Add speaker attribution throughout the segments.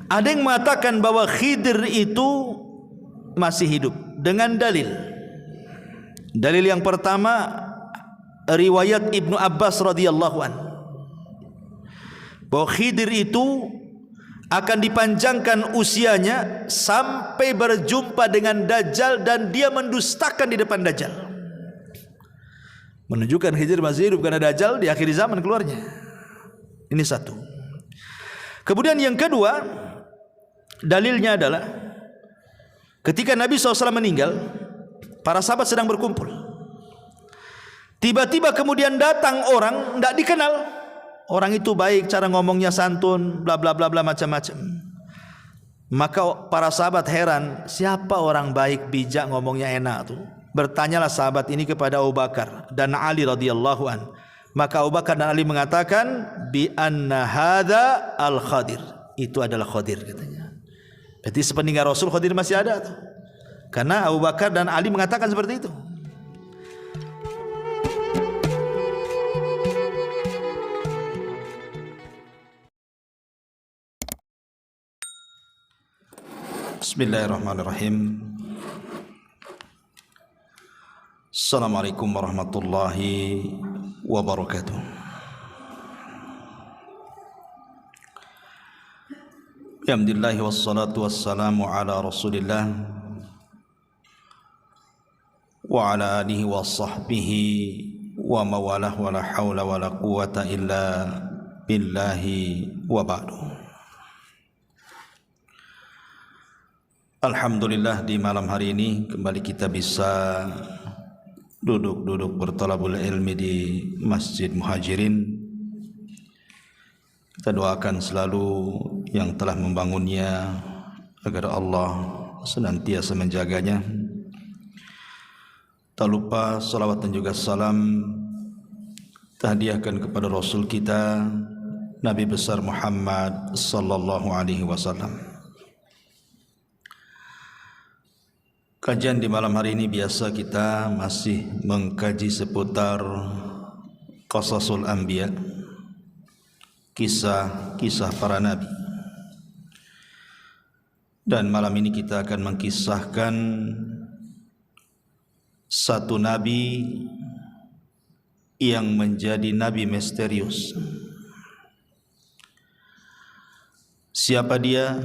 Speaker 1: Ada yang mengatakan bahwa Khidir itu masih hidup dengan dalil. Dalil yang pertama riwayat Ibnu Abbas radhiyallahu an, bahwa Khidir itu akan dipanjangkan usianya sampai berjumpa dengan Dajjal dan dia mendustakan di depan Dajjal. Menunjukkan Khidir masih hidup karena Dajjal di akhir zaman keluarnya. Ini satu. Kemudian yang kedua, dalilnya adalah ketika Nabi SAW meninggal, para sahabat sedang berkumpul. Tiba-tiba kemudian datang orang tidak dikenal. Orang itu baik, cara ngomongnya santun, bla bla bla bla macam-macam. Maka para sahabat heran, siapa orang baik, bijak, ngomongnya enak tuh? Bertanyalah sahabat ini kepada Abu Bakar dan Ali radhiyallahu an. Maka Abu Bakar dan Ali mengatakan bi anna hadza al-Khadir. Itu adalah Khadir katanya. Berarti sepeninggal Rasul Khadir masih ada tuh. Karena Abu Bakar dan Ali mengatakan seperti itu. Bismillahirrahmanirrahim. Assalamualaikum warahmatullahi wabarakatuh. Alhamdulillah wassalatu wassalamu ala Rasulillah wa ala alihi wa sahbihi wa mawalah wa la hawla wa la quwata illa billahi wa ba'du. Alhamdulillah, di malam hari ini kembali kita bisa duduk bertalabul ilmi di Masjid Muhajirin. Kita doakan selalu yang telah membangunnya agar Allah senantiasa menjaganya. Tak lupa salawat dan juga salam tahdiahkan kepada Rasul kita Nabi besar Muhammad sallallahu alaihi wasallam. Kajian di malam hari ini biasa kita masih mengkaji seputar Qasasul Anbiya, kisah-kisah para nabi. Dan malam ini kita akan mengkisahkan satu nabi yang menjadi nabi misterius. Siapa dia?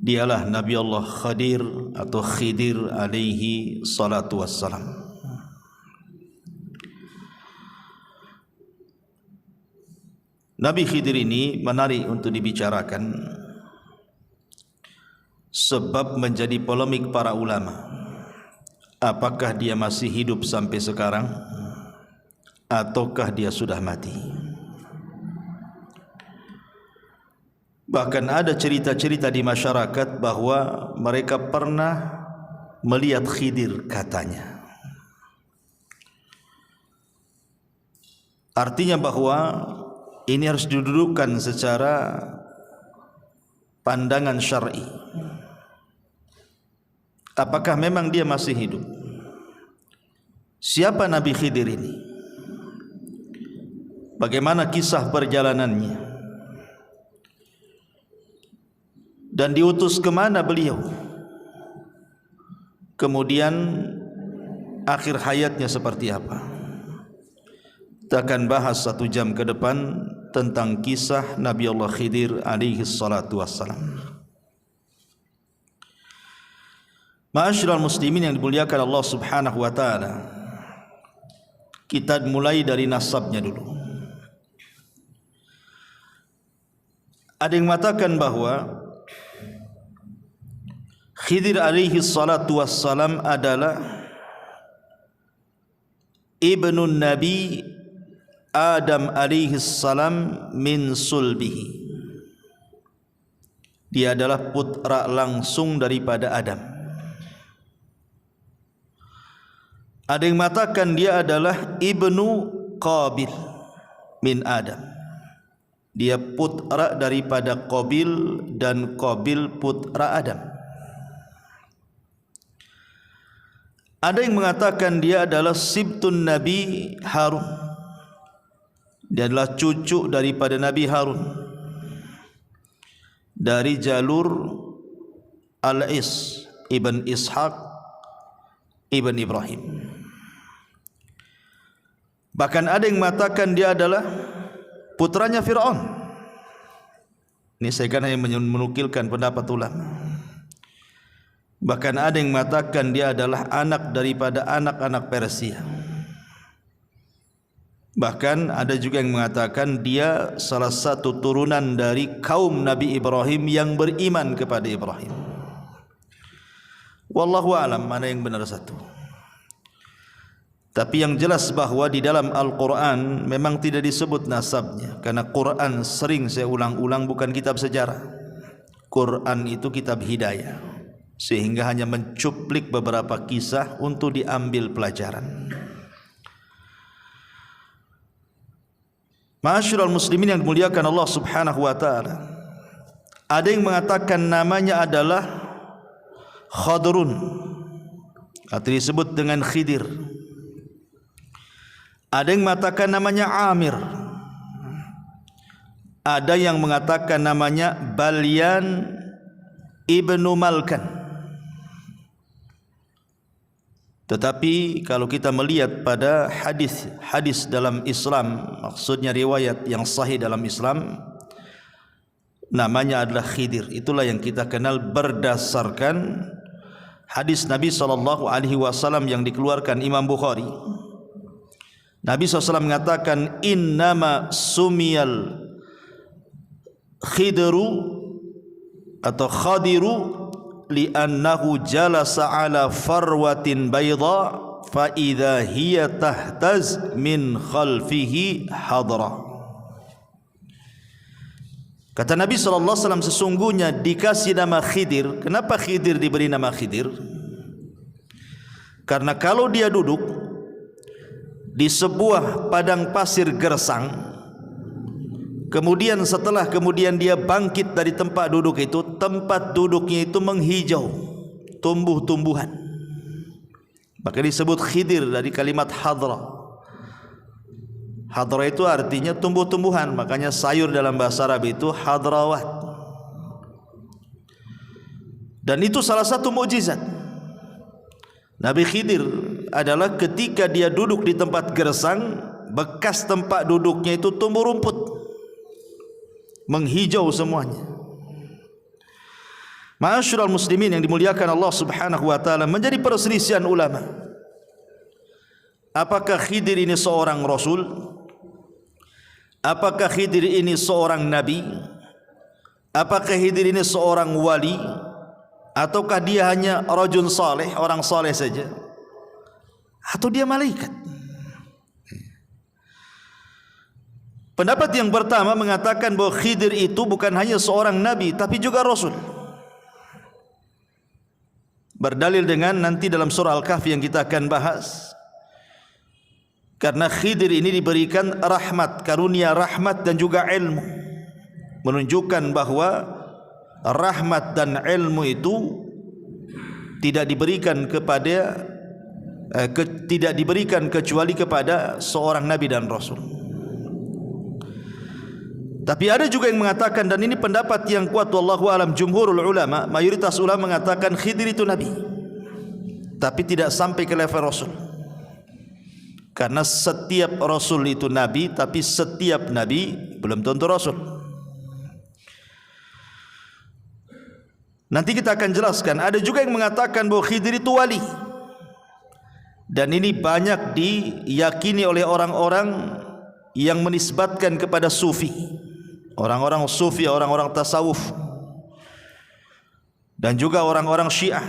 Speaker 1: Dialah Nabi Allah Khadir atau Khidir alaihi salatu wassalam. Nabi Khidir ini menarik untuk dibicarakan sebab menjadi polemik para ulama. Apakah dia masih hidup sampai sekarang ataukah dia sudah mati? Bahkan ada cerita-cerita di masyarakat bahwa mereka pernah melihat Khidir katanya. Artinya bahwa ini harus didudukkan secara pandangan syar'i. Apakah memang dia masih hidup? Siapa Nabi Khidir ini? Bagaimana kisah perjalanannya? Dan diutus ke mana beliau? Kemudian akhir hayatnya seperti apa? Kita akan bahas 1 jam ke depan tentang kisah Nabi Allah Khidir alaihi salatu wassalam. Ma'asyiral muslimin yang dimuliakan Allah subhanahu wa ta'ala, kita mulai dari nasabnya dulu. Ada yang mengatakan bahwa Khidir alaihi salatu wassalam adalah ibnu Nabi Adam alaihi salam min sulbihi. Dia adalah putra langsung daripada Adam. Ada yang mengatakan dia adalah ibnu Qabil min Adam. Dia putra daripada Qabil dan Qabil putra Adam. Ada yang mengatakan dia adalah sibtun Nabi Harun. Dia adalah cucu daripada Nabi Harun. dari jalur Al-Is ibn Ishaq ibn Ibrahim. Bahkan ada yang mengatakan dia adalah putranya Fir'aun. Ini saya kan hanya menukilkan pendapat ulama. Bahkan ada yang mengatakan dia adalah anak daripada anak-anak Persia. Bahkan ada juga yang mengatakan dia salah satu turunan dari kaum Nabi Ibrahim yang beriman kepada Ibrahim. Wallahu a'lam mana yang benar satu. Tapi yang jelas bahwa di dalam Al-Quran memang tidak disebut nasabnya, karena Quran sering saya ulang-ulang bukan kitab sejarah. Quran itu kitab hidayah, sehingga hanya mencuplik beberapa kisah untuk diambil pelajaran. Ma'asyiral muslimin yang dimuliakan Allah Subhanahu wa taala, ada yang mengatakan namanya adalah Khadrun atau disebut dengan Khidir. Ada yang mengatakan namanya Amir. Ada yang mengatakan namanya Balyan ibnu Malkan. Tetapi kalau kita melihat pada hadis dalam Islam, maksudnya riwayat yang sahih dalam Islam, namanya adalah Khidir. Itulah yang kita kenal berdasarkan hadis Nabi SAW yang dikeluarkan Imam Bukhari. Nabi SAW mengatakan, innama sumiyal khidru atau khadiru li'annahu jalasa ala farwatin bayda fa idza hiya tahtaz min khalfihi hadra. Kata Nabi SAW, sesungguhnya dikasih nama Khidir. Kenapa Khidir diberi nama Khidir? Karena kalau dia duduk di sebuah padang pasir gersang, kemudian setelah dia bangkit dari tempat duduk itu, tempat duduknya itu menghijau, tumbuh-tumbuhan. Maka disebut Khidir dari kalimat hadra. Hadra itu artinya tumbuh-tumbuhan, makanya sayur dalam bahasa Arab itu hadrawat. Dan itu salah satu mukjizat Nabi Khidir adalah ketika dia duduk di tempat gersang, bekas tempat duduknya itu tumbuh rumput, menghijau semuanya. Ma'asyiral muslimin yang dimuliakan Allah Subhanahu wa taala, menjadi perselisihan ulama. Apakah Khidir ini seorang rasul? Apakah Khidir ini seorang nabi? Apakah Khidir ini seorang wali? Ataukah dia hanya rajul saleh, orang saleh saja? Atau dia malaikat? Pendapat yang pertama mengatakan bahwa Khidir itu bukan hanya seorang nabi, tapi juga rasul. Berdalil dengan nanti dalam surah Al-Kahfi yang kita akan bahas. Karena Khidir ini diberikan rahmat, karunia rahmat dan juga ilmu, menunjukkan bahwa rahmat dan ilmu itu tidak diberikan kecuali kepada seorang nabi dan rasul. Tapi ada juga yang mengatakan, dan ini pendapat yang kuat wallahu alam, jumhurul ulama, mayoritas ulama mengatakan Khidir itu nabi, tapi tidak sampai ke level rasul. Karena setiap rasul itu nabi, tapi setiap nabi belum tentu rasul. Nanti kita akan jelaskan. Ada juga yang mengatakan bahwa Khidir itu wali, dan ini banyak diyakini oleh orang-orang yang menisbatkan kepada sufi, orang-orang sufi, orang-orang tasawuf, dan juga orang-orang Syiah.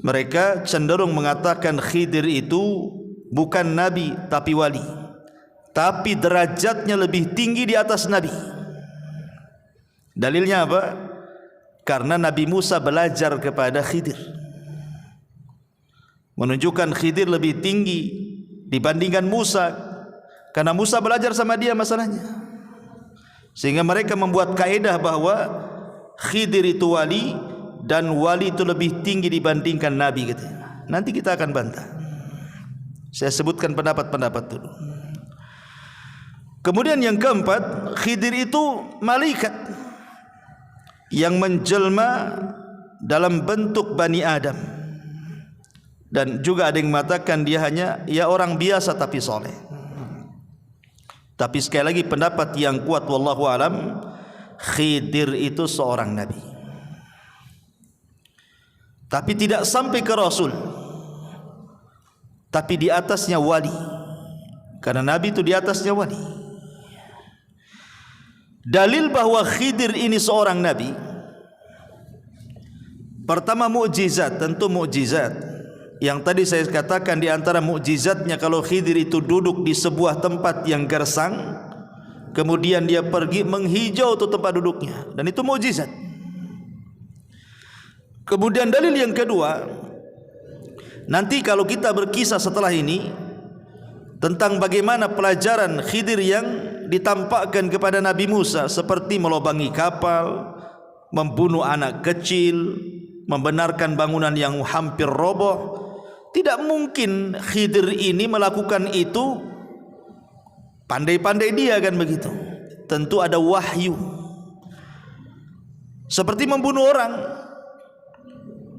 Speaker 1: Mereka cenderung mengatakan Khidir itu bukan nabi tapi wali, tapi derajatnya lebih tinggi di atas nabi. Dalilnya apa? Karena Nabi Musa belajar kepada Khidir, menunjukkan Khidir lebih tinggi dibandingkan Musa, karena Musa belajar sama dia masalahnya. Sehingga mereka membuat kaedah bahwa Khidir itu wali, dan wali itu lebih tinggi dibandingkan nabi gitu. Nanti kita akan bantah. Saya sebutkan pendapat-pendapat dulu. Kemudian yang keempat, Khidir itu malaikat. yang menjelma dalam bentuk Bani Adam, dan juga ada yang mengatakan dia hanya orang biasa tapi soleh. Tapi sekali lagi pendapat yang kuat wallahu alam, Khidir itu seorang nabi, tapi tidak sampai ke rasul, tapi di atasnya wali, karena nabi itu di atasnya wali. Dalil bahwa Khidir ini seorang nabi, pertama mukjizat, tentu mukjizat. Yang tadi saya katakan di antara mukjizatnya, kalau Khidir itu duduk di sebuah tempat yang gersang, kemudian dia pergi menghijau tuh tempat duduknya, dan itu mukjizat. Kemudian dalil yang kedua, nanti kalau kita berkisah setelah ini tentang bagaimana pelajaran Khidir yang ditampakkan kepada Nabi Musa, seperti melobangi kapal, membunuh anak kecil, membenarkan bangunan yang hampir roboh. Tidak mungkin Khidir ini melakukan itu pandai-pandai dia, kan begitu. Tentu ada wahyu. Seperti membunuh orang,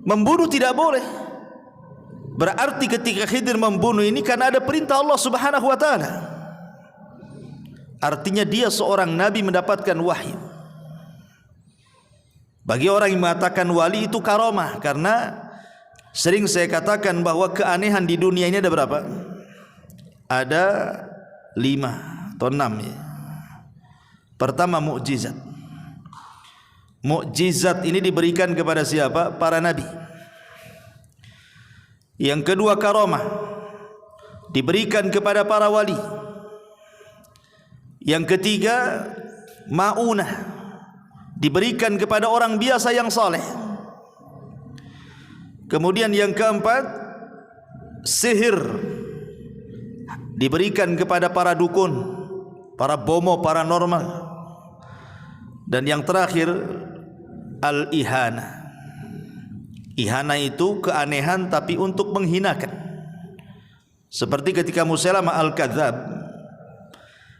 Speaker 1: membunuh tidak boleh. Berarti ketika Khidir membunuh ini karena ada perintah Allah Subhanahu wa taala. Artinya dia seorang nabi mendapatkan wahyu. Bagi orang yang mengatakan wali itu karomah, karena sering saya katakan bahwa keanehan di dunia ini ada berapa? Ada 5 atau 6 ya. Pertama mukjizat. Mukjizat ini diberikan kepada siapa? Para nabi. Yang kedua karomah, diberikan kepada para wali. Yang ketiga maunah, diberikan kepada orang biasa yang saleh. Kemudian yang keempat sihir, diberikan kepada para dukun, para bomo paranormal. Dan yang terakhir al-ihana. Ihana itu keanehan tapi untuk menghinakan. Seperti ketika Musailamah al-Kadzab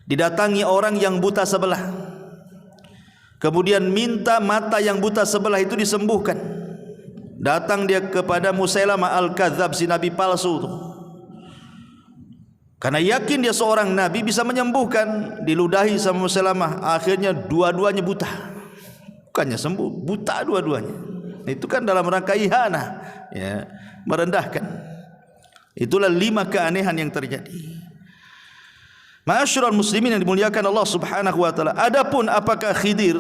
Speaker 1: didatangi orang yang buta sebelah, kemudian minta mata yang buta sebelah itu disembuhkan. Datang dia kepada Musailamah al-Kadzab, si nabi palsu itu, karena yakin dia seorang nabi bisa menyembuhkan. Diludahi sama Musailamah, akhirnya dua-duanya buta. Bukannya sembuh, buta dua-duanya. Itu kan dalam rangka ihana, ya, merendahkan. Itulah 5 keanehan yang terjadi. Ma'asyiral muslimin yang dimuliakan Allah Subhanahu wa taala. Adapun apakah Khidir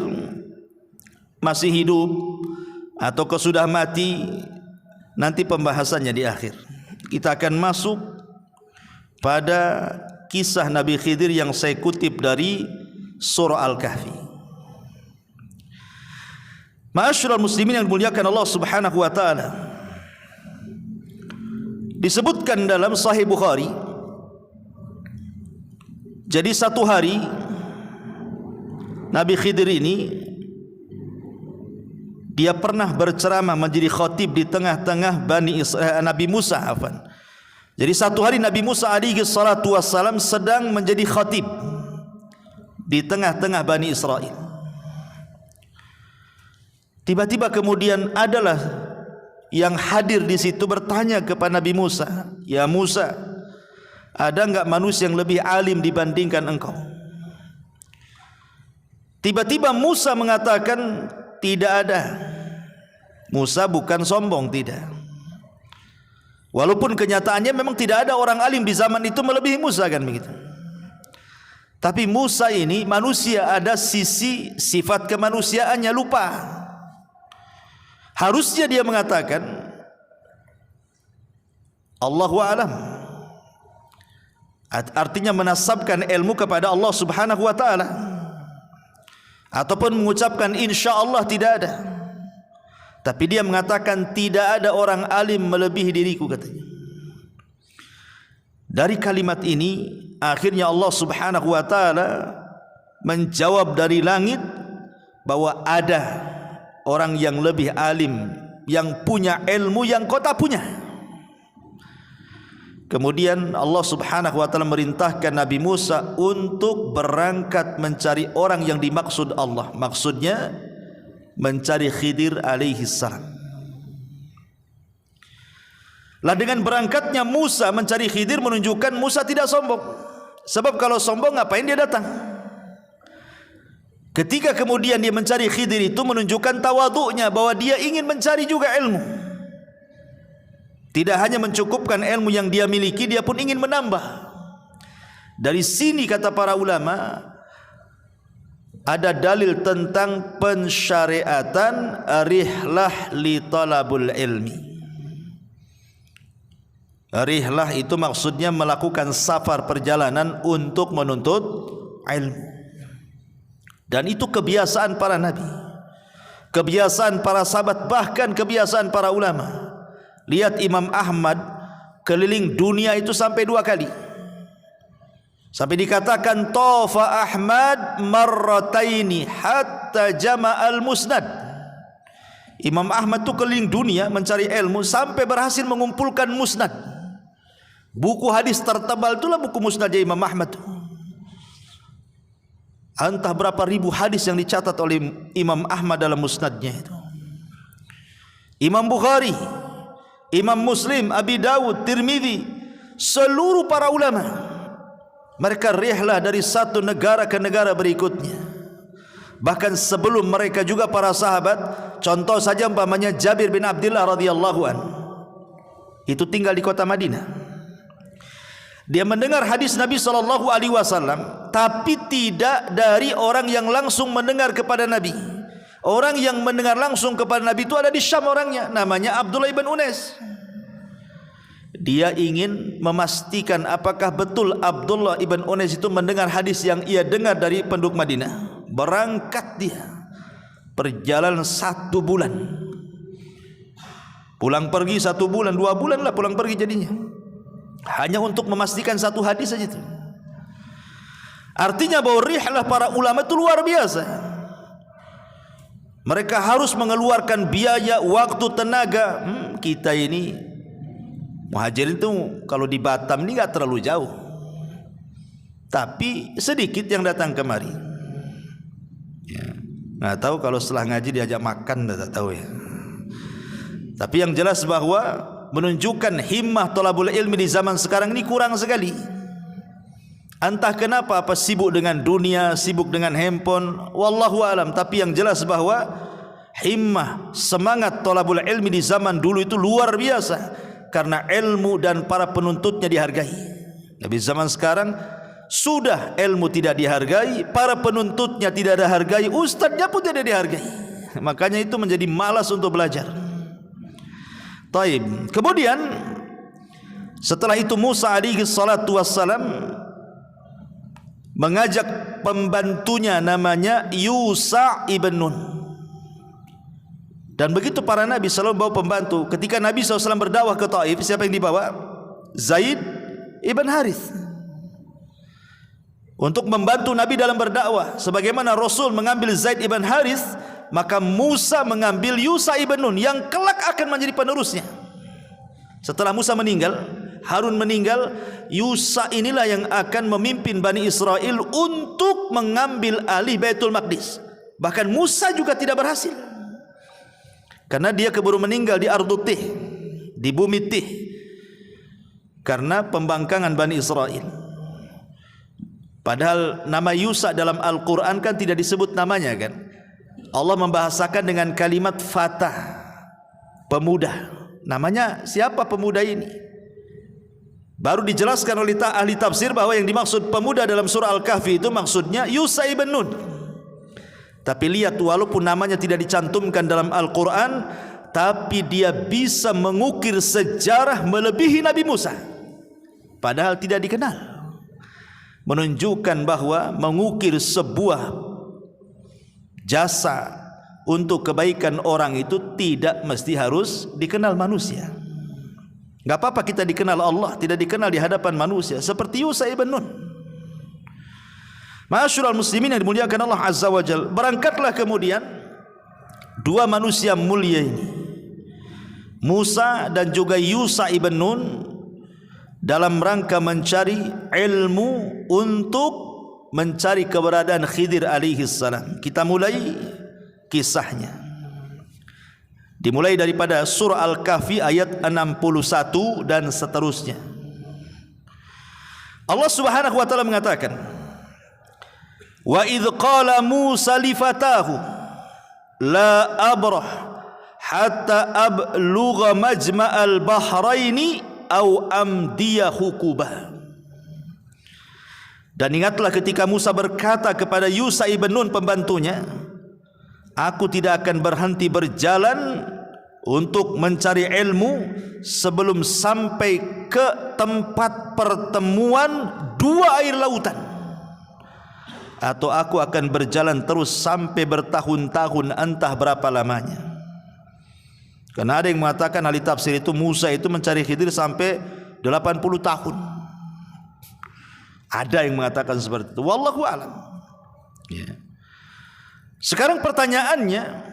Speaker 1: masih hidup atau sudah mati, nanti pembahasannya di akhir. Kita akan masuk pada kisah Nabi Khidir yang saya kutip dari surah Al-Kahfi. Ma'asyiral muslimin yang dimuliakan Allah Subhanahu wa taala, disebutkan dalam Sahih Bukhari. Jadi satu hari Nabi Khidir ini dia pernah berceramah menjadi khatib di tengah-tengah Nabi Musa. Jadi satu hari Nabi Musa alaihi salatu wassalam sedang menjadi khatib di tengah-tengah Bani Israel. Tiba-tiba kemudian adalah yang hadir di situ bertanya kepada Nabi Musa, "Ya Musa, ada enggak manusia yang lebih alim dibandingkan engkau?" Tiba-tiba Musa mengatakan, "Tidak ada." Musa bukan sombong, tidak. Walaupun kenyataannya memang tidak ada orang alim di zaman itu melebihi Musa, kan begitu. Tapi Musa ini manusia, ada sisi sifat kemanusiaannya lupa. Harusnya dia mengatakan Allahu a'lam. Artinya menasabkan ilmu kepada Allah Subhanahu wa taala, ataupun mengucapkan insyaallah tidak ada. Tapi dia mengatakan tidak ada orang alim melebihi diriku, katanya. Dari kalimat ini akhirnya Allah Subhanahu wa taala menjawab dari langit bahwa ada orang yang lebih alim, yang punya ilmu yang kau tak punya. Kemudian Allah Subhanahu wa taala merintahkan Nabi Musa untuk berangkat mencari orang yang dimaksud Allah. Maksudnya mencari Khidir alaihi salam. Lah dengan berangkatnya Musa mencari Khidir menunjukkan Musa tidak sombong. Sebab kalau sombong ngapain dia datang? Ketika kemudian dia mencari Khidir itu menunjukkan tawaduknya, bahwa dia ingin mencari juga ilmu. Tidak hanya mencukupkan ilmu yang dia miliki, dia pun ingin menambah. Dari sini kata para ulama, ada dalil tentang pensyariatan rihlah li talabul ilmi. Rihlah itu maksudnya melakukan safar perjalanan untuk menuntut ilmu. Dan itu kebiasaan para nabi, kebiasaan para sahabat, bahkan kebiasaan para ulama. Lihat Imam Ahmad keliling dunia itu sampai 2 kali. Sampai dikatakan Tafa Ahmad marrataini hatta jama'al musnad. Imam Ahmad itu keliling dunia mencari ilmu sampai berhasil mengumpulkan musnad. Buku hadis tertebal itulah buku musnadnya Imam Ahmad. Entah berapa ribu hadis yang dicatat oleh Imam Ahmad dalam musnadnya itu. Imam Bukhari, Imam Muslim, Abi Dawud, Tirmidzi, seluruh para ulama, mereka rihlah dari satu negara ke negara berikutnya. Bahkan sebelum mereka juga para sahabat. Contoh saja umpamanya Jabir bin Abdullah radhiyallahu anhu, itu tinggal di kota Madinah. Dia mendengar hadis Nabi SAW, tapi tidak dari orang yang langsung mendengar kepada Nabi. Orang yang mendengar langsung kepada Nabi itu ada di Syam orangnya, namanya Abdullah ibn Unais. Dia ingin memastikan apakah betul Abdullah ibn Unais itu mendengar hadis yang ia dengar dari penduduk Madinah. Berangkat dia, perjalanan 1 bulan, pulang pergi 1 bulan, 2 bulan lah pulang pergi jadinya, hanya untuk memastikan 1 hadis saja itu. Artinya bahwa rihlah para ulama itu luar biasa. Mereka harus mengeluarkan biaya, waktu, tenaga. Kita ini muhajirin itu kalau di Batam ini enggak terlalu jauh, tapi sedikit yang datang kemari. Ya, nggak tahu kalau setelah ngaji diajak makan, tak tahu ya. Tapi yang jelas bahwa menunjukkan himmah thalabul ilmi di zaman sekarang ini kurang sekali. Entah kenapa, apa sibuk dengan dunia, sibuk dengan handphone, wallahu alam. Tapi yang jelas bahwa himmah, semangat thalabul ilmi di zaman dulu itu luar biasa, karena ilmu dan para penuntutnya dihargai. Tapi zaman sekarang sudah ilmu tidak dihargai, para penuntutnya tidak dihargai, ustadznya pun tidak dihargai. Makanya itu menjadi malas untuk belajar. Taib. Kemudian setelah itu Musa alaihi salatu wassalam mengajak pembantunya namanya Yusha ibn Nun. Dan begitu para nabi selalu bawa pembantu. Ketika Nabi SAW berdakwah ke Taif, siapa yang dibawa? Zaid ibn Harith, untuk membantu Nabi dalam berdakwah. Sebagaimana Rasul mengambil Zaid ibn Harith, maka Musa mengambil Yusha ibn Nun yang kelak akan menjadi penerusnya. Setelah Musa meninggal, Harun meninggal, Yusha inilah yang akan memimpin Bani Israel untuk mengambil alih Baitul Maqdis. Bahkan Musa juga tidak berhasil, karena dia keburu meninggal di Ardut Tih, di bumi Tih, karena pembangkangan Bani Israel. Padahal nama Yusha dalam Al-Quran kan tidak disebut namanya kan. Allah membahasakan dengan kalimat fatah, pemuda. Namanya siapa pemuda ini? Baru dijelaskan oleh ahli tafsir bahwa yang dimaksud pemuda dalam surah Al-Kahfi itu maksudnya Yusha ibn Nun. Tapi lihat, walaupun namanya tidak dicantumkan dalam Al-Quran, tapi dia bisa mengukir sejarah melebihi Nabi Musa, padahal tidak dikenal. Menunjukkan bahwa mengukir sebuah jasa untuk kebaikan orang itu tidak mesti harus dikenal manusia. Gak apa-apa kita dikenal Allah, tidak dikenal di hadapan manusia, seperti Yusha ibn Nun. Ma'asyiral muslimin yang dimuliakan Allah Azza wa Jalla, berangkatlah kemudian 2 manusia mulia ini, Musa dan juga Yusha ibn Nun, dalam rangka mencari ilmu untuk mencari keberadaan Khidir alaihi salam. Kita mulai kisahnya. Dimulai daripada surah Al-Kahfi ayat 61 dan seterusnya. Allah Subhanahu wa taala mengatakan, "Wa idz qala Musa li fatahu la abrah hatta ablugha majma'al bahraini aw amdiya hukubah." Dan ingatlah ketika Musa berkata kepada Yusha ibn Nun pembantunya, "Aku tidak akan berhenti berjalan untuk mencari ilmu sebelum sampai ke tempat pertemuan dua air lautan, atau aku akan berjalan terus sampai bertahun-tahun, entah berapa lamanya." Karena ada yang mengatakan ahli tafsir itu Musa itu mencari Khidir sampai 80 tahun. Ada yang mengatakan seperti itu. Wallahu a'lam. Ya. Sekarang pertanyaannya,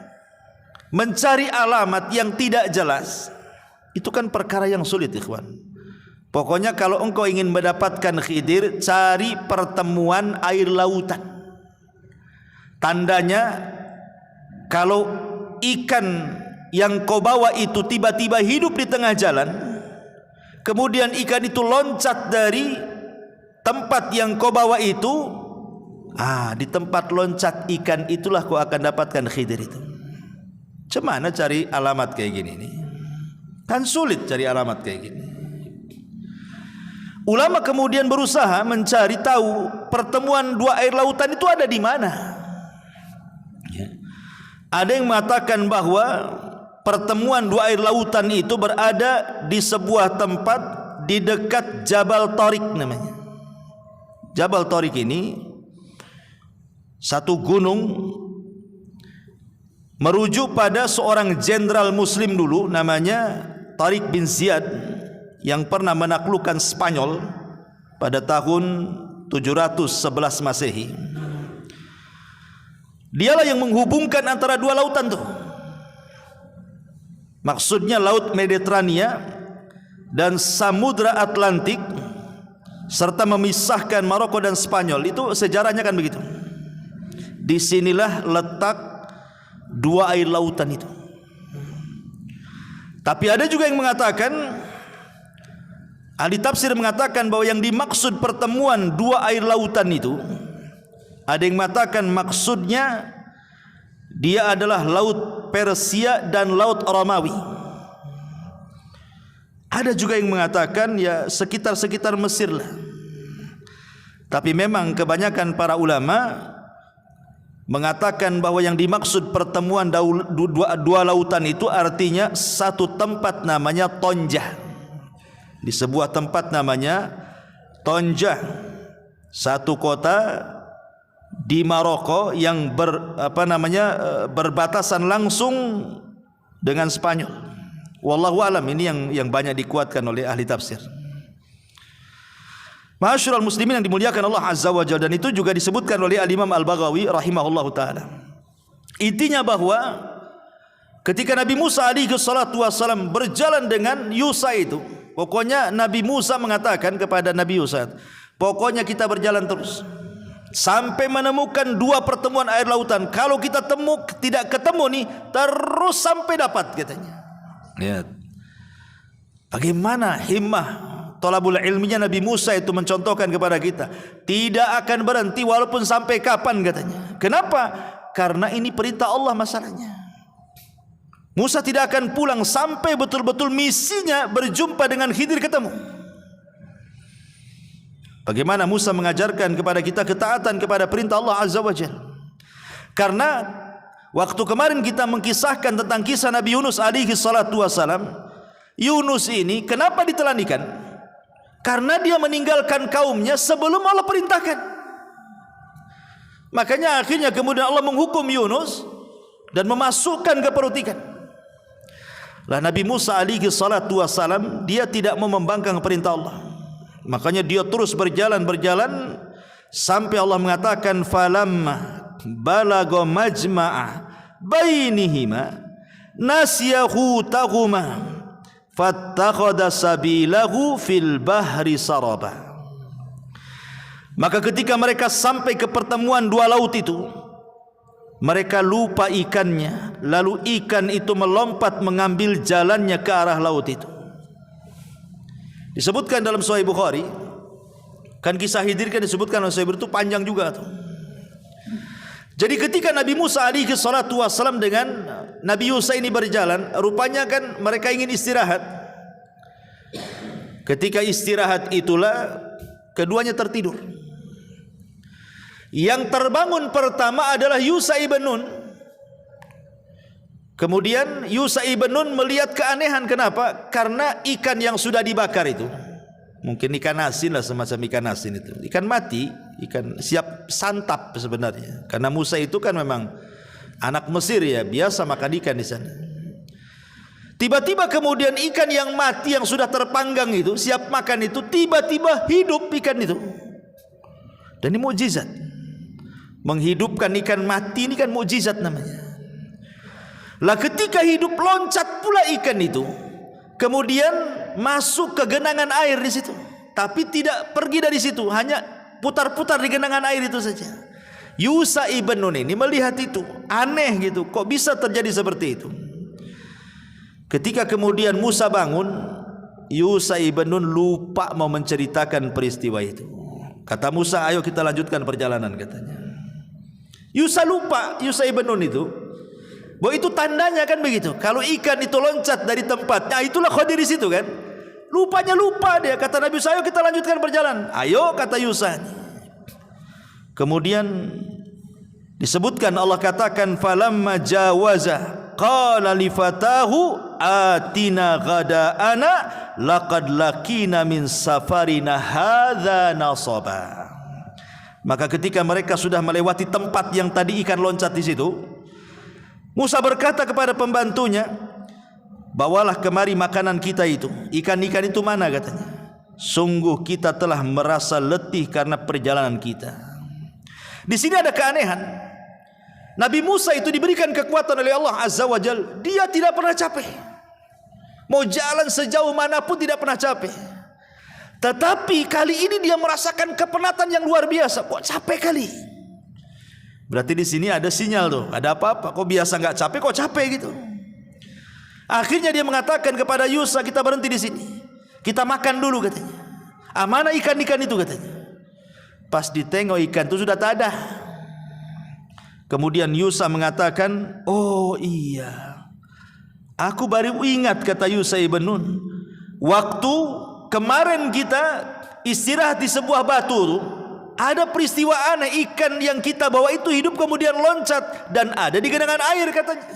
Speaker 1: mencari alamat yang tidak jelas itu kan perkara yang sulit, ikhwan. Pokoknya kalau engkau ingin mendapatkan Khidir, cari pertemuan air lautan. Tandanya kalau ikan yang kau bawa itu tiba-tiba hidup di tengah jalan, kemudian ikan itu loncat dari tempat yang kau bawa itu, di tempat loncat ikan itulah kau akan dapatkan Khidir itu. Cemana cari alamat kayak gini nih? Kan sulit cari alamat kayak gini. Ulama kemudian berusaha mencari tahu pertemuan dua air lautan itu ada di mana. Ya. Ada yang mengatakan bahwa pertemuan dua air lautan itu berada di sebuah tempat di dekat Jabal Tariq namanya. Jabal Tariq ini satu gunung merujuk pada seorang jenderal muslim dulu namanya Tariq bin Ziyad yang pernah menaklukkan Spanyol pada tahun 711 Masehi. Dialah yang menghubungkan antara dua lautan tuh. Maksudnya Laut Mediterania dan Samudra Atlantik, serta memisahkan Maroko dan Spanyol. Itu sejarahnya kan begitu. Disinilah letak dua air lautan itu. Tapi ada juga yang mengatakan, ahli tafsir mengatakan bahwa yang dimaksud pertemuan dua air lautan itu, ada yang mengatakan maksudnya dia adalah Laut Persia dan Laut Romawi. Ada juga yang mengatakan ya sekitar-sekitar Mesir lah. Tapi memang kebanyakan para ulama mengatakan bahwa yang dimaksud pertemuan dua lautan itu artinya satu tempat namanya Tonjah. Di sebuah tempat namanya Tonjah, satu kota di Maroko yang berbatasan langsung dengan Spanyol. Wallahu alam, ini yang banyak dikuatkan oleh ahli tafsir. Ma'asyiral muslimin yang dimuliakan Allah Azza wa Jalla, dan itu juga disebutkan oleh Al-Imam Al-Baghawi rahimahullahu taala. Intinya bahwa ketika Nabi Musa alaihi salatu wasallam berjalan dengan Yusha itu, pokoknya Nabi Musa mengatakan kepada Nabi Yusha, pokoknya kita berjalan terus sampai menemukan dua pertemuan air lautan. Kalau kita tidak ketemu nih, terus sampai dapat katanya. Lihat bagaimana himmah thalabul ilminya Nabi Musa itu mencontohkan kepada kita, tidak akan berhenti walaupun sampai kapan katanya. Kenapa? Karena ini perintah Allah masalahnya. Musa tidak akan pulang sampai betul-betul misinya berjumpa dengan Khidir ketemu. Bagaimana Musa mengajarkan kepada kita ketaatan kepada perintah Allah Azza wa Jalla. Karena waktu kemarin kita mengkisahkan tentang kisah Nabi Yunus alaihi salatu wasalam, Yunus ini kenapa ditelanikan? Karena dia meninggalkan kaumnya sebelum Allah perintahkan. Makanya akhirnya kemudian Allah menghukum Yunus dan memasukkan ke perut ikan. Lah Nabi Musa alaihi salatu wasalam, dia tidak mau membangkang perintah Allah. Makanya dia terus berjalan sampai Allah mengatakan falamma balagha majma'a bainihima nasiyahu tahuma fattakhadha sabilahu fil bahri saraba. Maka ketika mereka sampai ke pertemuan dua laut itu, Mereka lupa ikannya, lalu ikan itu melompat mengambil jalannya ke arah laut itu. Disebutkan dalam Sahih Bukhari, kan kisah Khidir kan disebutkan dalam Sahih Bukhari itu panjang juga tuh. Jadi ketika Nabi Musa alaihi salatu wassalam dengan Nabi Yusha ini berjalan, rupanya kan mereka ingin istirahat. Ketika istirahat itulah keduanya tertidur. Yang terbangun pertama adalah Yusha ibn Nun. Kemudian Yusha ibn Nun melihat keanehan. Kenapa? Karena ikan yang sudah dibakar itu, mungkin ikan asin lah, semacam ikan asin itu, ikan mati, ikan siap santap sebenarnya. Karena Musa itu kan memang anak Mesir ya, biasa makan ikan di sana. Tiba-tiba kemudian ikan yang mati yang sudah terpanggang itu, siap makan itu, tiba-tiba hidup ikan itu. Dan ini mukjizat. Menghidupkan ikan mati ini kan mukjizat namanya. Lah ketika hidup, loncat pula ikan itu, kemudian masuk ke genangan air di situ. Tapi tidak pergi dari situ, hanya putar-putar di genangan air itu saja. Yusha ibn Nun ini melihat itu, aneh gitu, kok bisa terjadi seperti itu. Ketika kemudian Musa bangun, Yusha ibn Nun lupa mau menceritakan peristiwa itu. Kata Musa, ayo kita lanjutkan perjalanan, katanya. Yusha lupa, Yusha ibn Nun itu, bahwa itu tandanya kan begitu. Kalau ikan itu loncat dari tempatnya, itulah Khidir di situ kan. Lupanya lupa dia. Kata Nabi Yusha, ayo kita lanjutkan perjalanan. Ayo, kata Yusha. Kemudian disebutkan, Allah katakan, falamma jawaza qala li fatahu atina ghada'ana laqad laqina min safarina hadza nasaba. Maka ketika mereka sudah melewati tempat yang tadi ikan loncat di situ, Musa berkata kepada pembantunya, bawalah kemari makanan kita itu. Ikan-ikan itu mana, katanya. Sungguh kita telah merasa letih karena perjalanan kita. Di sini ada keanehan. Nabi Musa itu diberikan kekuatan oleh Allah Azza wa Jalla. Dia tidak pernah capek. Mau jalan sejauh manapun tidak pernah capek. Tetapi kali ini dia merasakan kepenatan yang luar biasa. Kok capek kali? Berarti di sini ada sinyal tuh. Ada apa-apa? Kok biasa nggak capek? Kok capek gitu? Akhirnya dia mengatakan kepada Yusha, kita berhenti di sini. Kita makan dulu, katanya. Mana ikan-ikan itu, katanya. Pas ditengok ikan itu sudah tak ada. Kemudian Yusha mengatakan, oh iya, aku baru ingat, kata Yusha ibn Nun, waktu kemarin kita istirahat di sebuah batu, ada peristiwa aneh, ikan yang kita bawa itu hidup kemudian loncat dan ada di genangan air, katanya.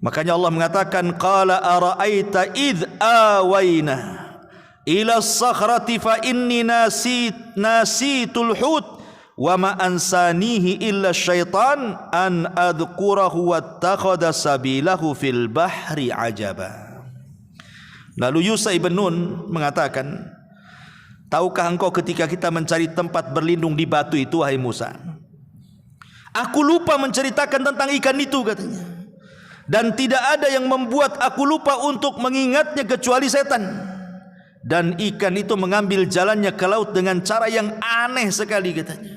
Speaker 1: Makanya Allah mengatakan, qala ara'aita idh awaina ila as-sakhrati fa inni nasitul hut wa ma ansanihi illa syaitan an adhkurahu wattakhadha sabilahu fil bahri ajaba. Lalu Yusha ibn Nun mengatakan, tahukah engkau ketika kita mencari tempat berlindung di batu itu, wahai Musa, aku lupa menceritakan tentang ikan itu, katanya. Dan tidak ada yang membuat aku lupa untuk mengingatnya kecuali setan. Dan ikan itu mengambil jalannya ke laut dengan cara yang aneh sekali, katanya.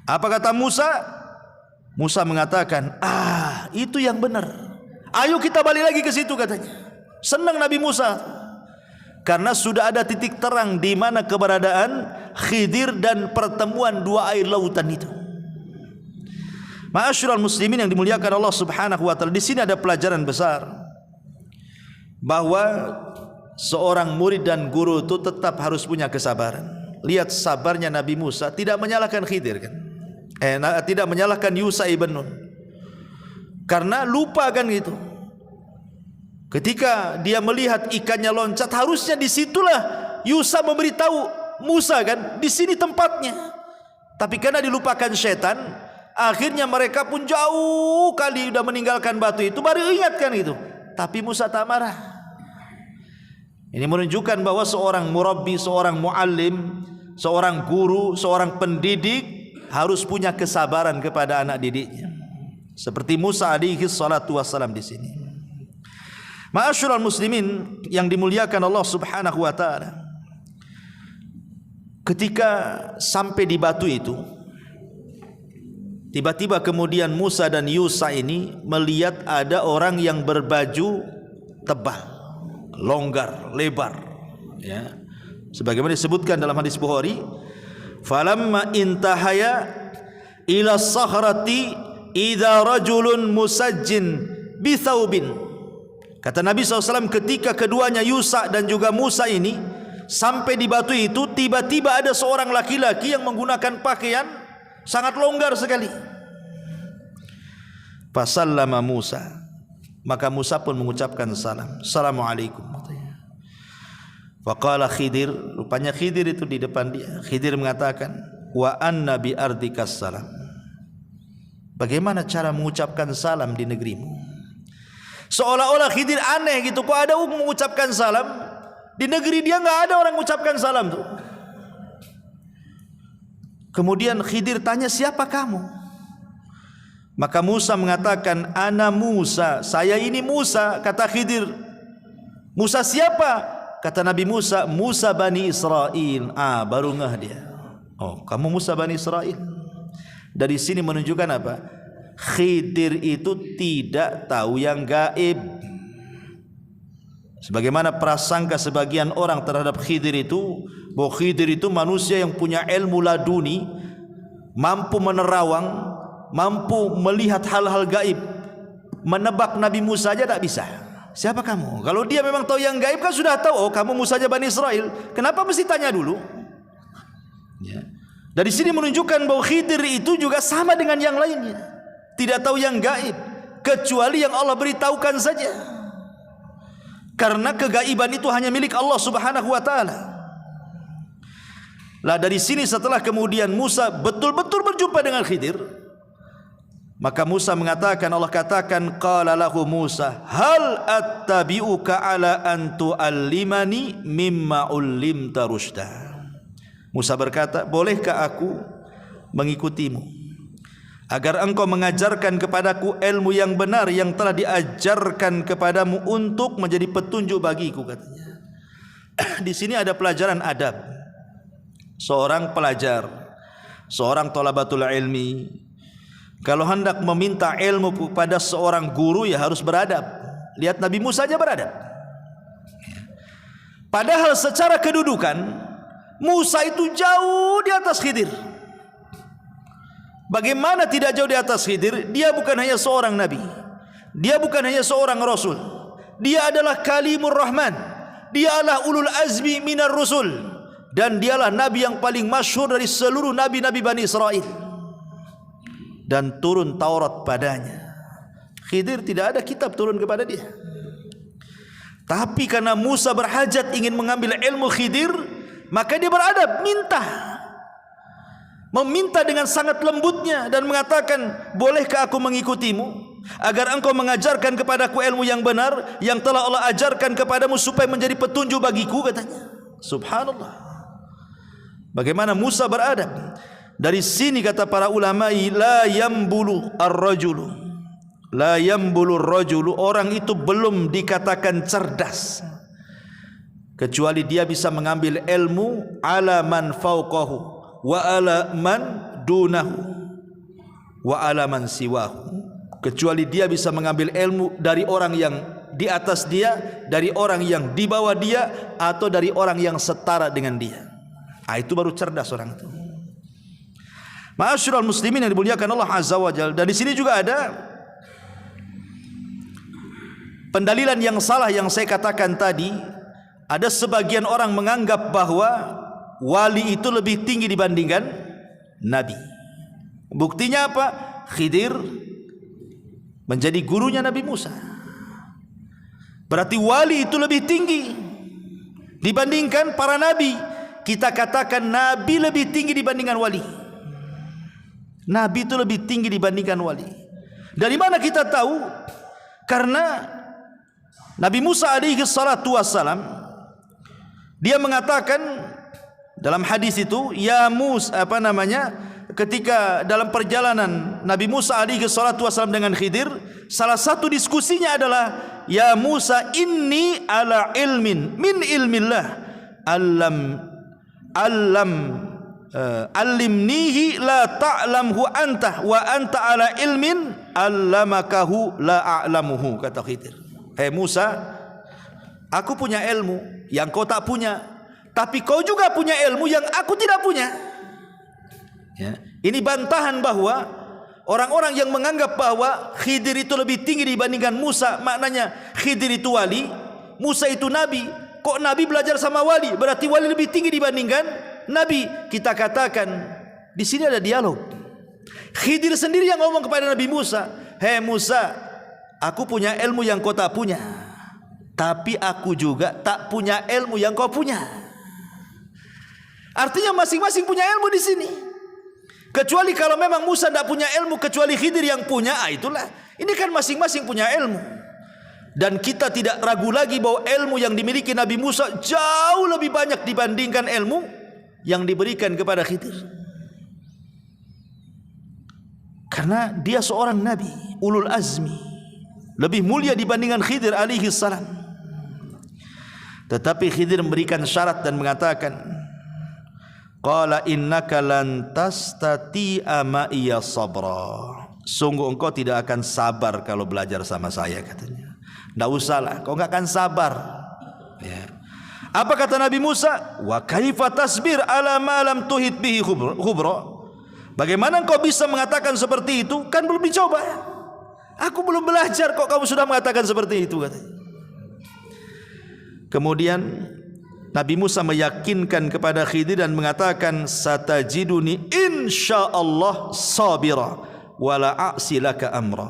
Speaker 1: Apa kata Musa? Musa mengatakan, itu yang benar. Ayo kita balik lagi ke situ, katanya. Senang Nabi Musa karena sudah ada titik terang di mana keberadaan Khidir dan pertemuan dua air lautan itu. Ma'asyiral muslimin yang dimuliakan Allah Subhanahu wa taala, di sini ada pelajaran besar bahwa seorang murid dan guru itu tetap harus punya kesabaran. Lihat sabarnya Nabi Musa, tidak menyalahkan Khidir kan? Tidak menyalahkan Yusha ibn Nun. Karena lupa kan gitu. Ketika dia melihat ikannya loncat, harusnya disitulah Yusha memberitahu Musa kan, di sini tempatnya. Tapi karena dilupakan setan, akhirnya mereka pun jauh kali sudah meninggalkan batu itu, baru ingatkan itu. Tapi Musa tak marah. Ini menunjukkan bahwa seorang murabbi, seorang muallim, seorang guru, seorang pendidik harus punya kesabaran kepada anak didiknya. Seperti Musa alaihi salatu wassalam di sini. Ma'asyiral muslimin yang dimuliakan Allah Subhanahu wa taala. Ketika sampai di batu itu, Tiba-tiba kemudian Musa dan Yusa ini melihat ada orang yang berbaju tebal, longgar, lebar, ya. Sebagaimana disebutkan dalam hadis Bukhari, falamma intahaya ila sakhrati idza rajulun musajjin bi thawbin. Kata Nabi SAW, ketika keduanya Yusa dan juga Musa ini sampai di batu itu, tiba-tiba ada seorang laki-laki yang menggunakan pakaian sangat longgar sekali. Fasallama Musa, maka Musa pun mengucapkan salam, Assalamualaikum. Faqala Khidir, rupanya Khidir itu di depan dia. Khidir mengatakan, wa anna bi ardikas salam. Bagaimana cara mengucapkan salam di negerimu? Seolah-olah Khidir aneh gitu, kok ada mengucapkan salam di negeri dia, nggak ada orang mengucapkan salam tuh. Kemudian Khidir tanya, siapa kamu? Maka Musa mengatakan, ana Musa, saya ini Musa. Kata Khidir, Musa siapa? Kata Nabi Musa, Musa Bani Israel. Baru ngeh dia. Oh, kamu Musa Bani Israel. Dari sini menunjukkan apa? Khidir itu tidak tahu yang gaib. Sebagaimana prasangka sebagian orang terhadap Khidir itu, bahwa Khidir itu manusia yang punya ilmu laduni, mampu menerawang, mampu melihat hal-hal gaib. Menebak Nabi Musa saja tak bisa. Siapa kamu? Kalau dia memang tahu yang gaib kan sudah tahu, oh kamu Musa Bani Israel. Kenapa mesti tanya dulu? Ya. Dari sini menunjukkan bahwa Khidir itu juga sama dengan yang lainnya, tidak tahu yang gaib kecuali yang Allah beritahukan saja. Karena kegaiban itu hanya milik Allah Subhanahu wa taala. Lah dari sini setelah kemudian Musa betul-betul berjumpa dengan Khidir, maka Musa mengatakan, Allah katakan, qala lahu Musa, hal attabi'uka ala an tu'allimani mimma ullimta rusyda. Musa berkata, bolehkah aku mengikutimu agar engkau mengajarkan kepadaku ilmu yang benar yang telah diajarkan kepadamu untuk menjadi petunjuk bagiku, katanya. Di sini ada pelajaran adab. Seorang pelajar, seorang thalabatul ilmi, kalau hendak meminta ilmu kepada seorang guru ya harus beradab. Lihat Nabi Musa saja beradab. Padahal secara kedudukan Musa itu jauh di atas Khidir. Bagaimana tidak jauh di atas Khidir? Dia bukan hanya seorang nabi, dia bukan hanya seorang rasul, dia adalah kalimur rahman, dia adalah ulul azmi minar rusul, dan dialah nabi yang paling masyhur dari seluruh nabi-nabi Bani Israel. Dan turun Taurat padanya. Khidir tidak ada kitab turun kepada dia. Tapi karena Musa berhajat ingin mengambil ilmu Khidir, maka dia beradab, meminta dengan sangat lembutnya dan mengatakan, bolehkah aku mengikutimu agar engkau mengajarkan kepadaku ilmu yang benar yang telah Allah ajarkan kepadamu supaya menjadi petunjuk bagiku, katanya. Subhanallah. Bagaimana Musa beradab. Dari sini kata para ulama, la yambulu ar-rajulu, la yambulu ar-rajulu, orang itu belum dikatakan cerdas kecuali dia bisa mengambil ilmu ala man fauqahu wa ala man dunahu wa ala man siwahu, kecuali dia bisa mengambil ilmu dari orang yang di atas dia, dari orang yang di bawah dia, atau dari orang yang setara dengan dia. Itu baru cerdas orang itu. Ma'asyiral muslimin yang dimuliakan Allah Azza wa Jalla. Dan di sini juga ada pendalilan yang salah yang saya katakan tadi. Ada sebagian orang menganggap bahwa wali itu lebih tinggi dibandingkan nabi. Buktinya apa? Khidir menjadi gurunya Nabi Musa. Berarti wali itu lebih tinggi dibandingkan para nabi. Kita katakan nabi lebih tinggi dibandingkan wali. Nabi itu lebih tinggi dibandingkan wali. Dari mana kita tahu? Karena Nabi Musa alaihi salatu wassalam, dia mengatakan dalam hadis itu, ya Musa, ketika dalam perjalanan Nabi Musa alaihi salatu wassalam dengan Khidir, salah satu diskusinya adalah, ya Musa, inni ala ilmin min ilmillah, Alimnihi la ta'lamhu anta wa anta ala ilmin allamakahu la a'lamuhu, kata Khidir. Musa, aku punya ilmu yang kau tak punya, tapi kau juga punya ilmu yang aku tidak punya. Ya. Ini bantahan bahwa orang-orang yang menganggap bahwa Khidir itu lebih tinggi dibandingkan Musa, maknanya Khidir itu wali, Musa itu nabi. Kok nabi belajar sama wali, berarti wali lebih tinggi dibandingkan nabi. Kita katakan di sini ada dialog. Khidir sendiri yang ngomong kepada Nabi Musa, "Hei Musa, aku punya ilmu yang kau tak punya, tapi aku juga tak punya ilmu yang kau punya." Artinya masing-masing punya ilmu di sini. Kecuali kalau memang Musa tidak punya ilmu kecuali Khidir yang punya, itulah. Ini kan masing-masing punya ilmu. Dan kita tidak ragu lagi bahwa ilmu yang dimiliki Nabi Musa jauh lebih banyak dibandingkan ilmu yang diberikan kepada Khidir. Karena dia seorang Nabi, ulul azmi, lebih mulia dibandingkan Khidir alaihi salam. Tetapi Khidir memberikan syarat dan mengatakan, qala innaka lan tastati'a ma'iya sabra. Sungguh engkau tidak akan sabar kalau belajar sama saya, katanya. Tidak usahlah, kau enggak akan sabar. Ya. Apa kata Nabi Musa? Wa kaifa tasbir ala ma lam tuhit bihi khubra. Bagaimana engkau bisa mengatakan seperti itu? Kan belum dicoba. Aku belum belajar kok kamu sudah mengatakan seperti itu, katanya. Kemudian Nabi Musa meyakinkan kepada Khidir dan mengatakan, satajiduni insyaallah sabira wala a'silaka amra.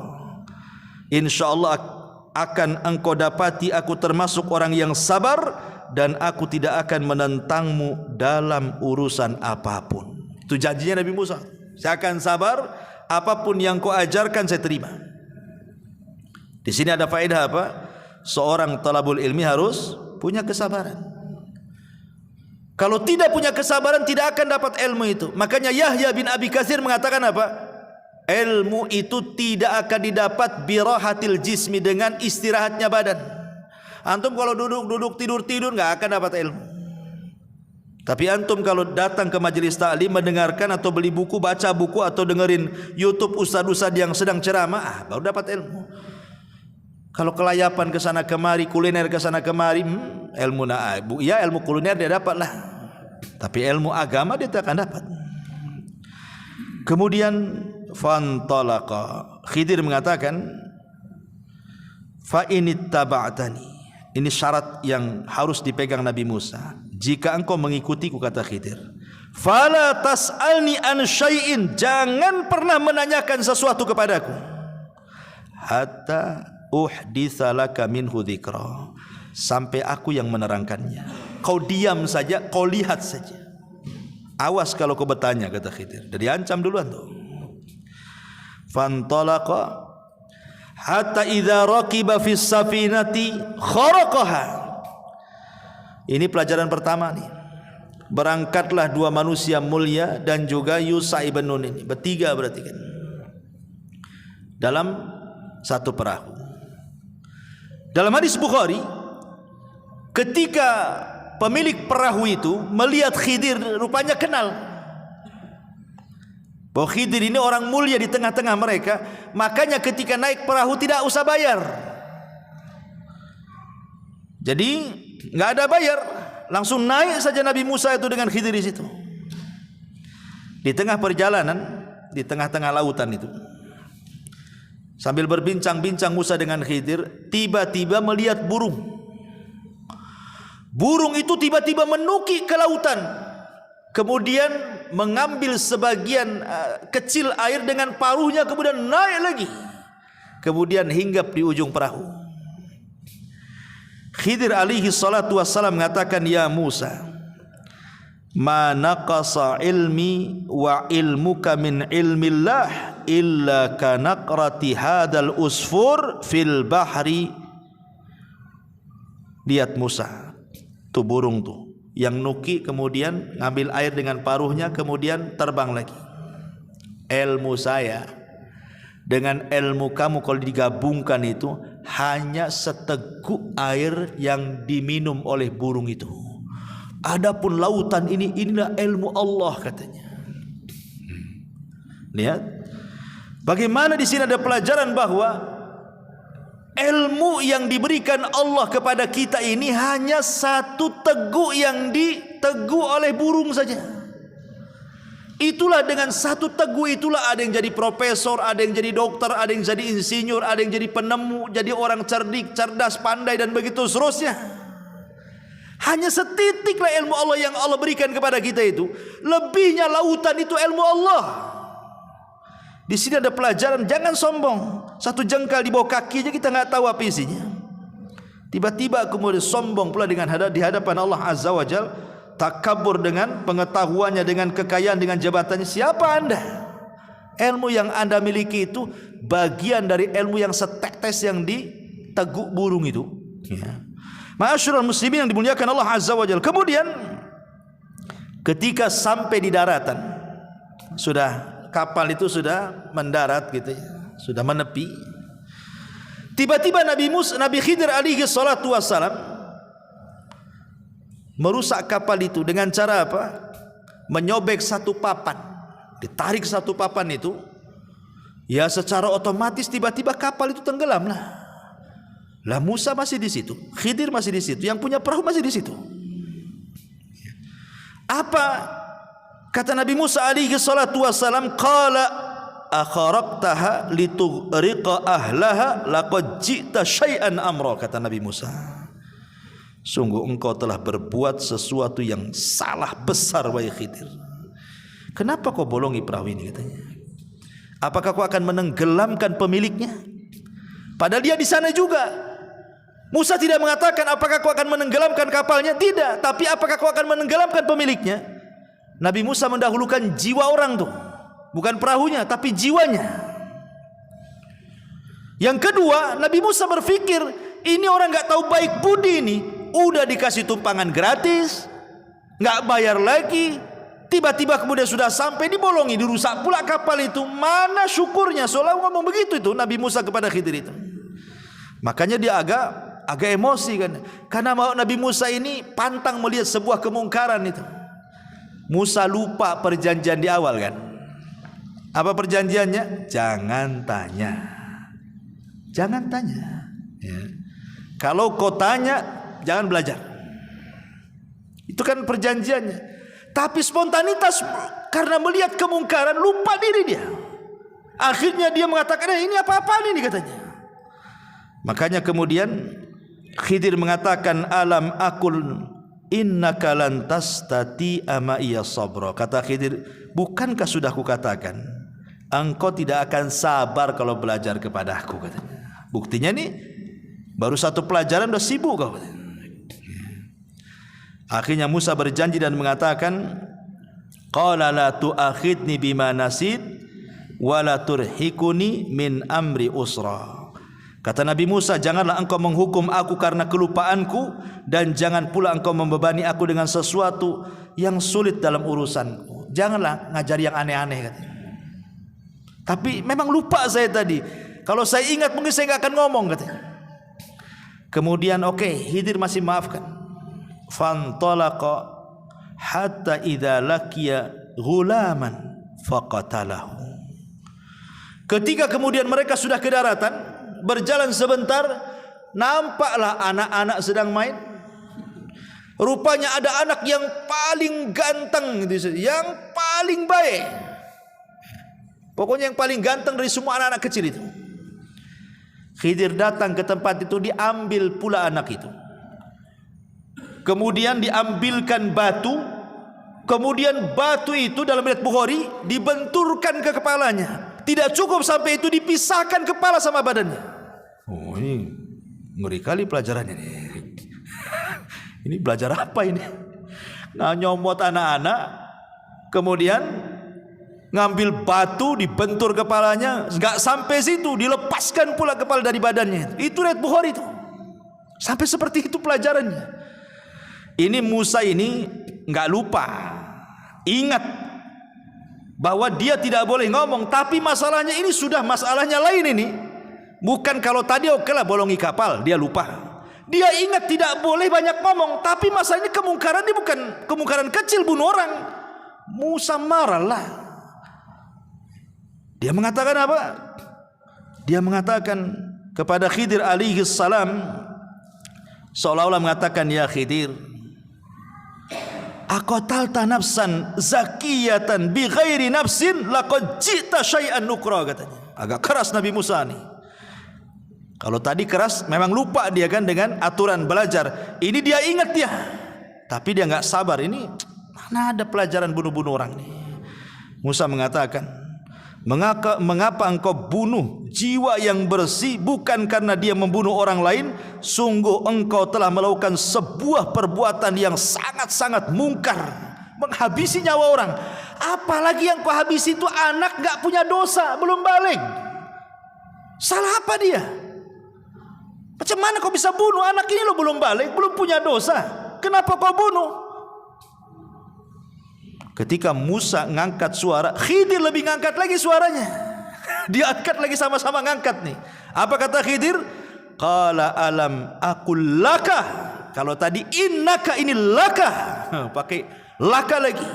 Speaker 1: Insyaallah akan engkau dapati aku termasuk orang yang sabar dan aku tidak akan menentangmu dalam urusan apapun. Itu janjinya Nabi Musa. Saya akan sabar, apapun yang kau ajarkan saya terima. Di sini ada faedah apa? Seorang talabul ilmi harus punya kesabaran. Kalau tidak punya kesabaran tidak akan dapat ilmu itu. Makanya Yahya bin Abi Katsir mengatakan apa? Ilmu itu tidak akan didapat birahatil jismi, dengan istirahatnya badan. Antum kalau duduk tidur enggak akan dapat ilmu. Tapi antum kalau datang ke majelis taklim, mendengarkan atau beli buku, baca buku atau dengerin YouTube ustaz-ustaz yang sedang ceramah, baru dapat ilmu. Kalau kelayapan ke sana kemari, kuliner ke sana kemari, ilmu ya ilmu kuliner dia dapat lah. Tapi ilmu agama dia tak akan dapat. Kemudian fantalaqa. Khidir mengatakan, fa inittaba'tani. Ini syarat yang harus dipegang Nabi Musa. Jika engkau mengikutiku, kata Khidir, fala tas'alni an syai'in, jangan pernah menanyakan sesuatu kepadaku hatta uhditsa laka minhu dzikra, sampai aku yang menerangkannya. Kau diam saja, kau lihat saja. Awas kalau kau bertanya, kata Khidir. Jadi ancam duluan tuh. Fantalaqa hatta idza raqiba fis safinati kharaqaha. Ini pelajaran pertama nih. Berangkatlah dua manusia mulia dan juga Yusha ibn Nun ini, bertiga berarti kan, dalam satu perahu. Dalam hadis Bukhari, ketika pemilik perahu itu melihat Khidir, rupanya kenal bahwa Khidir ini orang mulia di tengah-tengah mereka, makanya ketika naik perahu tidak usah bayar. Jadi nggak ada bayar, langsung naik saja Nabi Musa itu dengan Khidir di situ. Di tengah perjalanan, di tengah-tengah lautan itu, sambil berbincang-bincang Musa dengan Khidir, tiba-tiba melihat burung. Burung itu tiba-tiba menuki ke lautan, kemudian mengambil sebagian kecil air dengan paruhnya, kemudian naik lagi, kemudian hinggap di ujung perahu. Khidir alaihi salatu wassalam mengatakan, ya Musa, ma naqasa ilmi wa ilmuka min ilmillah illa kanaqrati hadal usfur fil bahri. Lihat Musa, tuh burung tuh yang nuki, kemudian ngambil air dengan paruhnya, kemudian terbang lagi. Ilmu saya dengan ilmu kamu kalau digabungkan itu hanya seteguk air yang diminum oleh burung itu. Adapun lautan ini, inilah ilmu Allah katanya. Lihat, bagaimana di sini ada pelajaran bahwa ilmu yang diberikan Allah kepada kita ini hanya satu teguk yang diteguk oleh burung saja. Itulah dengan satu teguk itulah ada yang jadi profesor, ada yang jadi dokter, ada yang jadi insinyur, ada yang jadi penemu, jadi orang cerdik, cerdas, pandai dan begitu seterusnya. Hanya setitiklah ilmu Allah yang Allah berikan kepada kita itu. Lebihnya lautan itu ilmu Allah. Di sini ada pelajaran, jangan sombong. Satu jengkal di bawah kaki aja kita nggak tahu apa isinya. Tiba-tiba kemudian sombong pula di hadapan Allah Azza wa Jalla, takabur dengan pengetahuannya, dengan kekayaan, dengan jabatannya. Siapa Anda? Ilmu yang Anda miliki itu bagian dari ilmu yang setetes yang diteguk burung itu. Ya. Ma'asyiral muslimin yang dimuliakan Allah Azza wa Jalla. Kemudian ketika sampai di daratan, sudah kapal itu sudah mendarat gitu ya, sudah menepi. Tiba-tiba Nabi Khidir alaihi salatu wassalam merusak kapal itu dengan cara apa? Menyobek satu papan. Ditarik satu papan itu, ya secara otomatis tiba-tiba kapal itu tenggelam lah. Lah Musa masih di situ, Khidir masih di situ, yang punya perahu masih di situ. Apa kata Nabi Musa alaihi salatu wassalam? Qala akharaqtaha litughriqa ahlaha laqad ji'ta syai'an amra. Kata Nabi Musa, sungguh engkau telah berbuat sesuatu yang salah besar wahai Khidir. Kenapa kau bolongi perahu ini katanya? Apakah kau akan menenggelamkan pemiliknya? Padahal dia di sana juga. Musa tidak mengatakan apakah kau akan menenggelamkan kapalnya, tidak, tapi apakah kau akan menenggelamkan pemiliknya. Nabi Musa mendahulukan jiwa orang tuh, bukan perahunya tapi jiwanya. Yang kedua, Nabi Musa berpikir ini orang nggak tahu baik budi ini, udah dikasih tumpangan gratis, nggak bayar lagi, tiba-tiba kemudian sudah sampai dibolongi, dirusak pula kapal itu. Mana syukurnya? Seolah ngomong begitu itu Nabi Musa kepada Khidir itu. Makanya dia agak emosi kan, karena Nabi Musa ini pantang melihat sebuah kemungkaran itu. Musa lupa perjanjian di awal kan. Apa perjanjiannya? Jangan tanya. Jangan tanya ya. Kalau kau tanya, jangan belajar. Itu kan perjanjiannya. Tapi spontanitas, karena melihat kemungkaran, lupa diri dia. Akhirnya dia mengatakan, ini apa-apaan ini katanya. Makanya kemudian Khidir mengatakan, alam akul innaka lan tastati'a ma'iya sabra. Kata Khidir, bukankah sudah kukatakan engkau tidak akan sabar kalau belajar kepada aku katanya. Buktinya nih baru satu pelajaran udah sibuk kau katanya. Akhirnya Musa berjanji dan mengatakan, qala la tu'akhidni bima nasid wa la turhikuni min amri usra. Kata Nabi Musa, janganlah engkau menghukum aku karena kelupaanku, dan jangan pula engkau membebani aku dengan sesuatu yang sulit dalam urusanku. Janganlah ngajari yang aneh-aneh katanya. Tapi memang lupa saya tadi. Kalau saya ingat mungkin saya nggak akan ngomong katanya. Kemudian Khidir masih maafkan. Fantalaqa hatta idza laqiya ghulaman faqatalahu. Ketika kemudian mereka sudah ke daratan, berjalan sebentar, nampaklah anak-anak sedang main. Rupanya ada anak yang paling ganteng, yang paling baik. Pokoknya yang paling ganteng dari semua anak-anak kecil itu. Khidir datang ke tempat itu, diambil pula anak itu. Kemudian diambilkan batu. Kemudian batu itu dalam riwayat Bukhari dibenturkan ke kepalanya. Tidak cukup sampai itu, dipisahkan kepala sama badannya. Oh, ini ngeri kali pelajarannya nih. Ini belajar apa ini? Nah, nyomot anak-anak, kemudian ngambil batu, dibentur kepalanya. Enggak sampai situ, dilepaskan pula kepala dari badannya. Itu riwayat Bukhari itu. Sampai seperti itu pelajarannya. Ini Musa ini enggak lupa, ingat bahwa dia tidak boleh ngomong. Tapi masalahnya ini sudah masalahnya lain ini. Bukan kalau tadi oke lah bolongi kapal, dia lupa. Dia ingat tidak boleh banyak ngomong, tapi masalahnya kemungkaran ini bukan kemungkaran kecil, bunuh orang. Musa marahlah. Dia mengatakan apa? Dia mengatakan kepada Khidir alaihi salam, seolah-olah mengatakan, ya Khidir, aqatalta nafsan zakiyatan bi ghairi nafsin laqad ji'ta syai'an nukra, katanya. Agak keras Nabi Musa nih. Kalau tadi keras memang lupa dia kan dengan aturan belajar. Ini dia ingat dia, tapi dia nggak sabar. Ini mana ada pelajaran bunuh-bunuh orang nih. Musa mengatakan, mengapa engkau bunuh jiwa yang bersih bukan karena dia membunuh orang lain? Sungguh engkau telah melakukan sebuah perbuatan yang sangat-sangat mungkar, menghabisi nyawa orang. Apalagi yang kau habisi itu anak gak punya dosa, belum balik. Salah apa dia? Macam mana kau bisa bunuh anak ini? Lo belum balik, belum punya dosa, kenapa kau bunuh? Ketika Musa ngangkat suara, Khidir lebih ngangkat lagi suaranya. Dia angkat lagi, sama-sama ngangkat nih. Apa kata Khidir? Qala alam aqul laka. Kalau tadi innaka, ini laka, pakai laka lagi.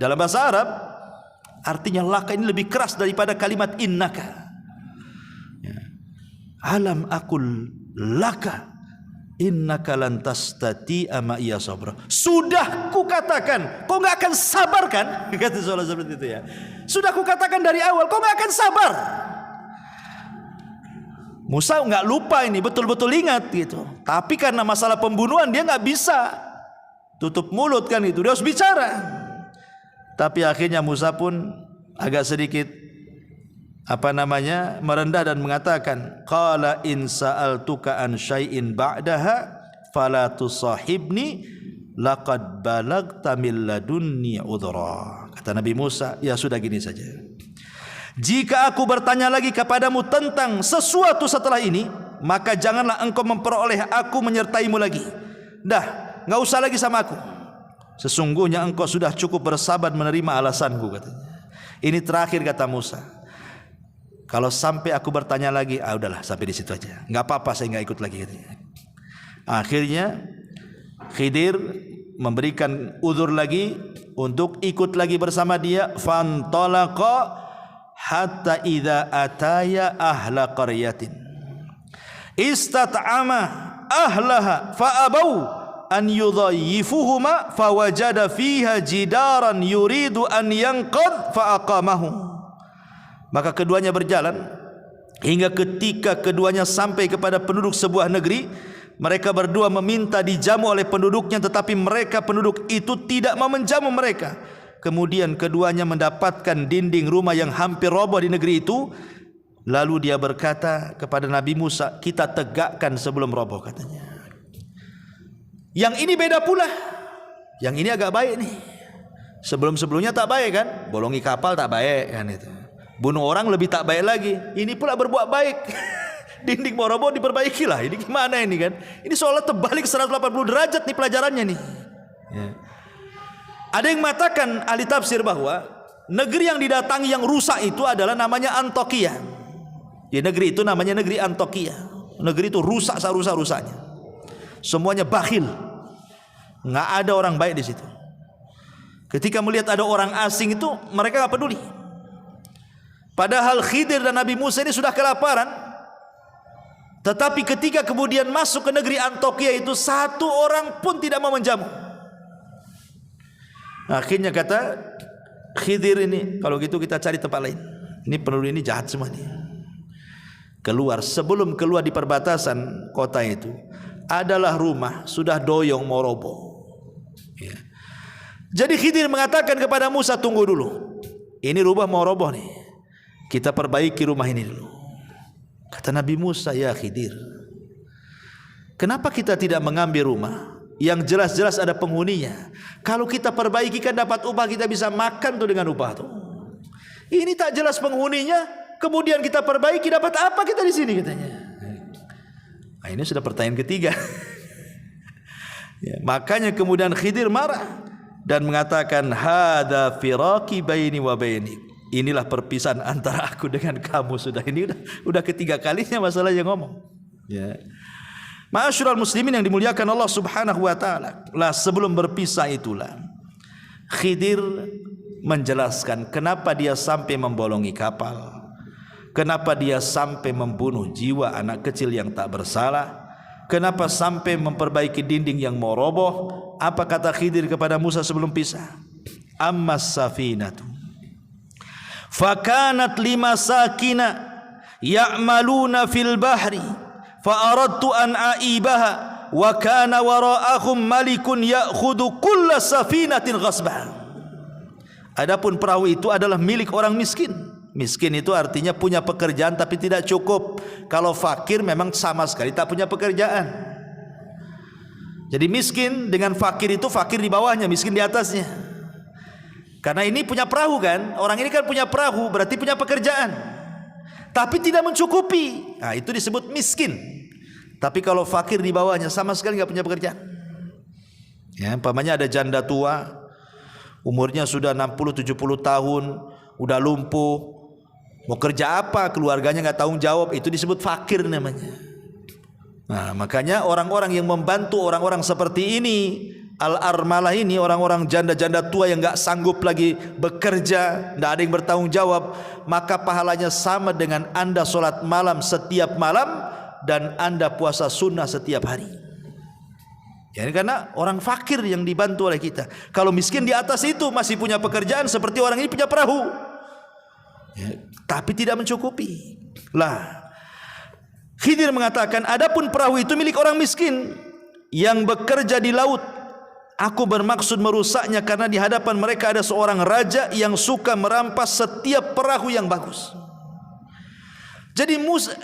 Speaker 1: Dalam bahasa Arab artinya laka ini lebih keras daripada kalimat innaka. Alam aqul laka innaka lan tastati'a ma'iya sabra. Sudah kukatakan, kau enggak akan sabar kan? Kata soal seperti itu ya. Sudah kukatakan dari awal, kau enggak akan sabar. Musa enggak lupa ini, betul-betul ingat gitu. Tapi karena masalah pembunuhan dia enggak bisa tutup mulut kan itu, dia harus bicara. Tapi akhirnya Musa pun agak sedikit merendah dan mengatakan, qala in sa'altuka an syai'in ba'daha fala tusahibni laqad balagta min ladunni udhra. Kata Nabi Musa, ya sudah gini saja, jika aku bertanya lagi kepadamu tentang sesuatu setelah ini, maka janganlah engkau memperoleh aku menyertaimu lagi. Dah, enggak usah lagi sama aku. Sesungguhnya engkau sudah cukup bersabar menerima alasanku, katanya. Ini terakhir kata Musa. Kalau sampai aku bertanya lagi, udahlah sampai di situ aja. Enggak apa-apa, saya enggak ikut lagi. Akhirnya Khidir memberikan uzur lagi untuk ikut lagi bersama dia. Fantalaqa hatta idza ataya ahla qaryatin istat'ama ahlaha fa'abau an yudhayyifuhuma fawajada fiha jidaran yuridu an yanqad fa'aqamahu. Maka keduanya berjalan hingga ketika keduanya sampai kepada penduduk sebuah negeri. Mereka berdua meminta dijamu oleh penduduknya, tetapi mereka penduduk itu tidak mau menjamu mereka. Kemudian keduanya mendapatkan dinding rumah yang hampir roboh di negeri itu. Lalu dia berkata kepada Nabi Musa, kita tegakkan sebelum roboh, katanya. Yang ini beda pula. Yang ini agak baik nih. Sebelum-sebelumnya tak baik kan? Bolongi kapal tak baik kan itu. Bunuh orang lebih tak baik lagi. Ini pula berbuat baik. Dinding mau roboh diperbaiki lah. Ini gimana ini kan? Ini seolah terbalik 180 derajat nih pelajarannya nih. Ya. Ada yang mengatakan ahli tafsir bahwa negeri yang didatangi yang rusak itu adalah namanya Antokia. Di negeri itu namanya negeri Antokia. Negeri itu rusak serusak-rusaknya. Semuanya bakhil. Nggak ada orang baik di situ. Ketika melihat ada orang asing itu mereka nggak peduli. Padahal Khidir dan Nabi Musa ini sudah kelaparan. Tetapi ketika kemudian masuk ke negeri Antokia itu, satu orang pun tidak mau menjamu. Akhirnya kata Khidir ini, kalau gitu kita cari tempat lain. Ini penduduk ini jahat semua nih. Keluar, sebelum keluar di perbatasan kota itu adalah rumah sudah doyong mau roboh. Ya. Jadi Khidir mengatakan kepada Musa, tunggu dulu. Ini rumah mau roboh nih. Kita perbaiki rumah ini dulu. Kata Nabi Musa, ya Khidir, kenapa kita tidak mengambil rumah yang jelas-jelas ada penghuninya? Kalau kita perbaiki kan dapat upah, kita bisa makan tuh dengan upah tuh. Ini tak jelas penghuninya, kemudian kita perbaiki, dapat apa kita di sini, katanya. Nah, ini sudah pertanyaan ketiga. Ya, makanya kemudian Khidir marah dan mengatakan, hadza firaqi baini wa bainik. Inilah perpisahan antara aku dengan kamu. Sudah ini udah ketiga kalinya masalahnya ngomong. Ya. Ma'asyiral muslimin yang dimuliakan Allah Subhanahu wa taala. Lah sebelum berpisah itulah Khidir menjelaskan kenapa dia sampai membolongi kapal, kenapa dia sampai membunuh jiwa anak kecil yang tak bersalah, kenapa sampai memperbaiki dinding yang mau roboh. Apa kata Khidir kepada Musa sebelum pisah? Ammas safinatu fakanat limasakina ya'maluna fil bahri fa aradtu an aibaha wa kana wara'ahum malikun ya'khudhu kulla safinatin ghasban. Adapun perahu itu adalah milik orang miskin. Miskin itu artinya punya pekerjaan tapi tidak cukup. Kalau fakir memang sama sekali tak punya pekerjaan. Jadi miskin dengan fakir itu, fakir di bawahnya, miskin di atasnya. Karena ini punya perahu kan, orang ini kan punya perahu, berarti punya pekerjaan, tapi tidak mencukupi. Nah, itu disebut miskin. Tapi kalau fakir di bawahnya sama sekali nggak punya pekerjaan. Ya, umpamanya ada janda tua, umurnya sudah 60-70 tahun, udah lumpuh, mau kerja apa, keluarganya nggak tanggung jawab, itu disebut fakir namanya. Nah, makanya orang-orang yang membantu orang-orang seperti ini, al-armalah ini, orang-orang janda-janda tua yang nggak sanggup lagi bekerja, nggak ada yang bertanggung jawab, maka pahalanya sama dengan Anda sholat malam setiap malam dan Anda puasa sunnah setiap hari. Ya, karena orang fakir yang dibantu oleh kita. Kalau miskin di atas itu masih punya pekerjaan seperti orang ini punya perahu, ya, tapi tidak mencukupi. Lah, Khidir mengatakan, adapun perahu itu milik orang miskin yang bekerja di laut. Aku bermaksud merusaknya karena di hadapan mereka ada seorang raja yang suka merampas setiap perahu yang bagus. Jadi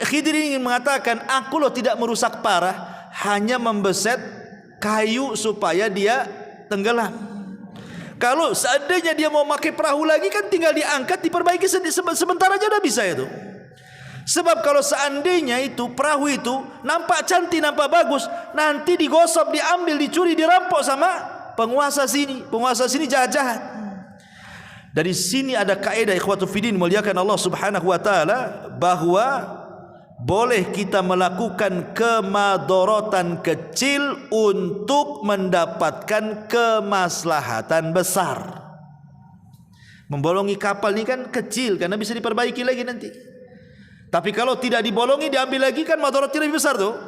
Speaker 1: Khidir ingin mengatakan, aku loh tidak merusak parah, hanya membeset kayu supaya dia tenggelam. Kalau seandainya dia mau pakai perahu lagi kan tinggal diangkat, diperbaiki sebentar aja udah bisa itu. Sebab kalau seandainya itu perahu itu nampak cantik, nampak bagus, nanti digosok, diambil, dicuri, dirampok sama penguasa sini. Penguasa sini jahat-jahat. Dari sini ada kaidah ikhwatu fiddin muliakan Allah Subhanahu wa taala, bahwa boleh kita melakukan kemadharatan kecil untuk mendapatkan kemaslahatan besar. Membolongi kapal ini kan kecil karena bisa diperbaiki lagi nanti. Tapi kalau tidak dibolongi, diambil lagi, kan madharatnya lebih besar tuh.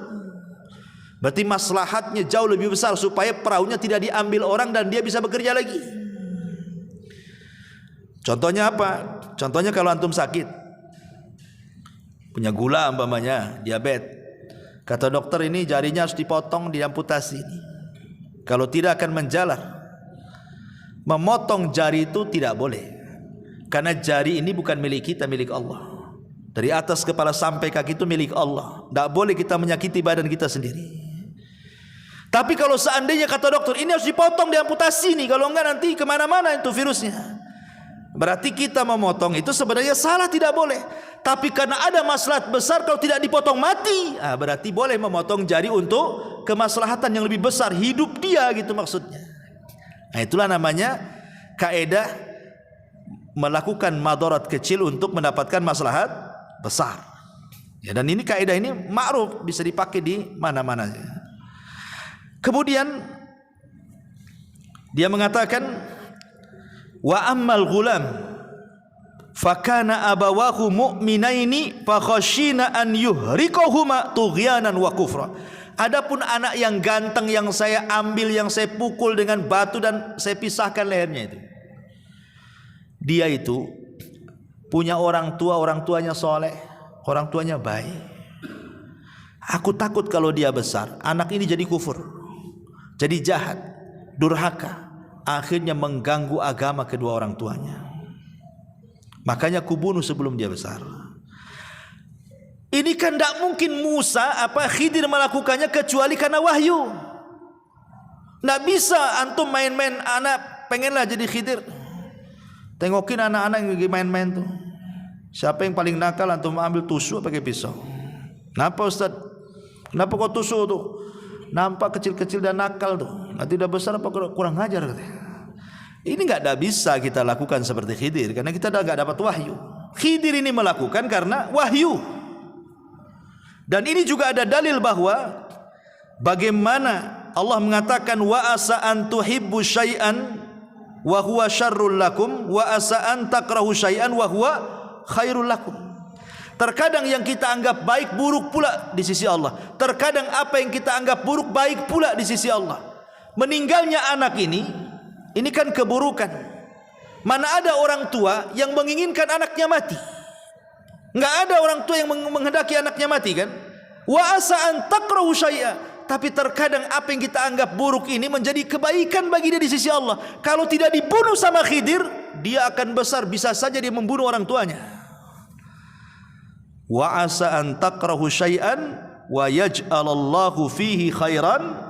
Speaker 1: Berarti maslahatnya jauh lebih besar supaya perahunya tidak diambil orang dan dia bisa bekerja lagi. Contohnya apa? Contohnya kalau antum sakit, punya gula umpamanya, diabetes, kata dokter ini jarinya harus dipotong, diamputasi. Kalau tidak akan menjalar. Memotong jari itu tidak boleh, karena jari ini bukan milik kita, milik Allah. Dari atas kepala sampai kaki itu milik Allah. Tidak boleh kita menyakiti badan kita sendiri. Tapi kalau seandainya kata dokter ini harus dipotong, diamputasi nih, kalau enggak nanti kemana-mana itu virusnya, berarti kita memotong itu sebenarnya salah, tidak boleh. Tapi karena ada maslahat besar, kalau tidak dipotong mati, berarti boleh memotong jari untuk kemaslahatan yang lebih besar, hidup dia gitu maksudnya. Nah, itulah namanya kaidah melakukan madarat kecil untuk mendapatkan maslahat besar. Ya, dan ini kaidah ini ma'ruf, bisa dipakai di mana-mana. Kemudian dia mengatakan, wa ammal ghulam fakana abawahu mu'minaini fakhashina an yuhriqahuma tughyanan wa kufra. Adapun anak yang ganteng yang saya ambil, yang saya pukul dengan batu dan saya pisahkan lehernya itu, dia itu punya orang tua, orang tuanya soleh, orang tuanya baik. Aku takut kalau dia besar, anak ini jadi kufur, jadi jahat, durhaka, akhirnya mengganggu agama kedua orang tuanya. Makanya kubunuh sebelum dia besar. Ini kan tidak mungkin Khidir melakukannya kecuali karena wahyu. Tidak bisa antum main-main, anak pengenlah jadi Khidir. Tengokin anak-anak yang lagi main-main tuh. Siapa yang paling nakal, antum ambil tusuk pakai pisau. Kenapa Ustaz? Kenapa kau tusuk tuh? Nampak kecil-kecil dan nakal tuh. Nanti udah besar apa kurang ajar katanya. Ini enggak bisa kita lakukan seperti Khidir karena kita enggak dapat wahyu. Khidir ini melakukan karena wahyu. Dan ini juga ada dalil bahwa Bagaimana Allah mengatakan wa asa an tuhibbu syai'an wa huwa syarrul lakum wa asa an takrahu syai'an wa huwa khairul lakum. Terkadang yang kita anggap baik buruk pula di sisi Allah. Terkadang apa yang kita anggap buruk baik pula di sisi Allah. Meninggalnya anak ini kan keburukan. Mana ada orang tua yang menginginkan anaknya mati? Enggak ada orang tua yang menghendaki anaknya mati kan? Wa asa an takrahu syai'a. Tapi terkadang apa yang kita anggap buruk ini menjadi kebaikan bagi dia di sisi Allah. Kalau tidak dibunuh sama Khidir, dia akan besar, bisa saja dia membunuh orang tuanya. Wa asa an takrahu syai'an wa yaj'alallahu fihi khairan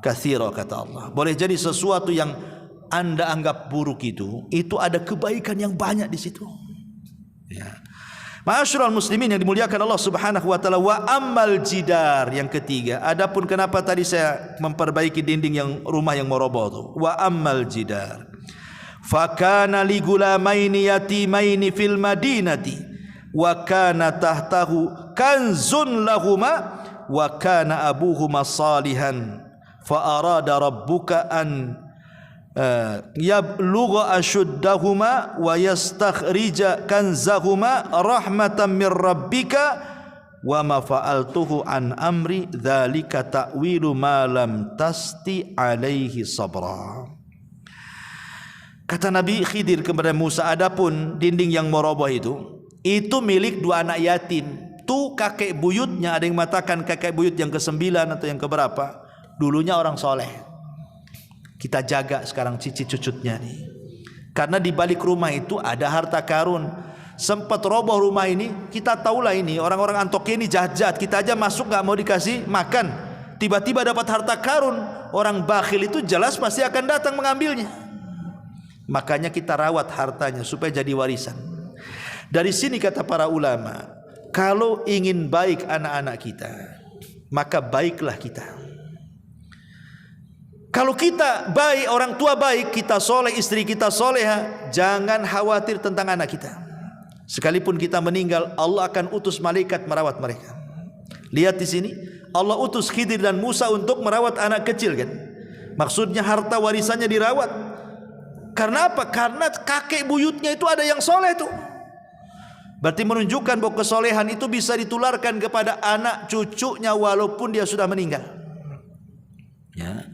Speaker 1: katsira, kata Allah. Boleh jadi sesuatu yang Anda anggap buruk itu ada kebaikan yang banyak di situ. Ya. Ma'asyiral muslimin yang dimuliakan Allah Subhanahu wa taala, wa ammal jidar, yang ketiga. Adapun kenapa tadi saya memperbaiki dinding yang rumah yang mau roboh itu. Wa ammal jidar. Fa kana li gulamaini yatimaini fil madinati wa kana tahtahu kanzun lahuma wa kana abuhuma salihan fa arada rabbuka an yablugha ashuddahuma wa yastakhrija kanzahuma rahmatan mir rabbika wa ma fa'altuhu an amri dzalika ta'wilu ma lam tasti alaihi sabra. Kata Nabi Khidir kepada Musa, adapun dinding yang meroboh itu milik dua anak yatim. Tu kakek buyutnya, ada yang mengatakan kakek buyut yang ke-9 atau yang keberapa, dulunya orang soleh. Kita jaga sekarang cicit cucutnya nih. Karena di balik rumah itu ada harta karun. Sempat roboh rumah ini, kita tahulah ini orang-orang Antokia ini jahat-jahat. Kita aja masuk gak mau dikasih makan, tiba-tiba dapat harta karun. Orang bakhil itu jelas pasti akan datang mengambilnya. Makanya kita rawat hartanya supaya jadi warisan. Dari sini kata para ulama, kalau ingin baik anak-anak kita, maka baiklah kita. Kalau kita baik, orang tua baik, kita soleh, istri kita soleha, jangan khawatir tentang anak kita. Sekalipun kita meninggal, Allah akan utus malaikat merawat mereka. Lihat di sini, Allah utus Khidir dan Musa untuk merawat anak kecil kan. Maksudnya harta warisannya dirawat. Karena apa? Karena kakek buyutnya itu ada yang soleh tuh. Berarti menunjukkan bahwa kesolehan itu bisa ditularkan kepada anak cucunya walaupun dia sudah meninggal. Ya.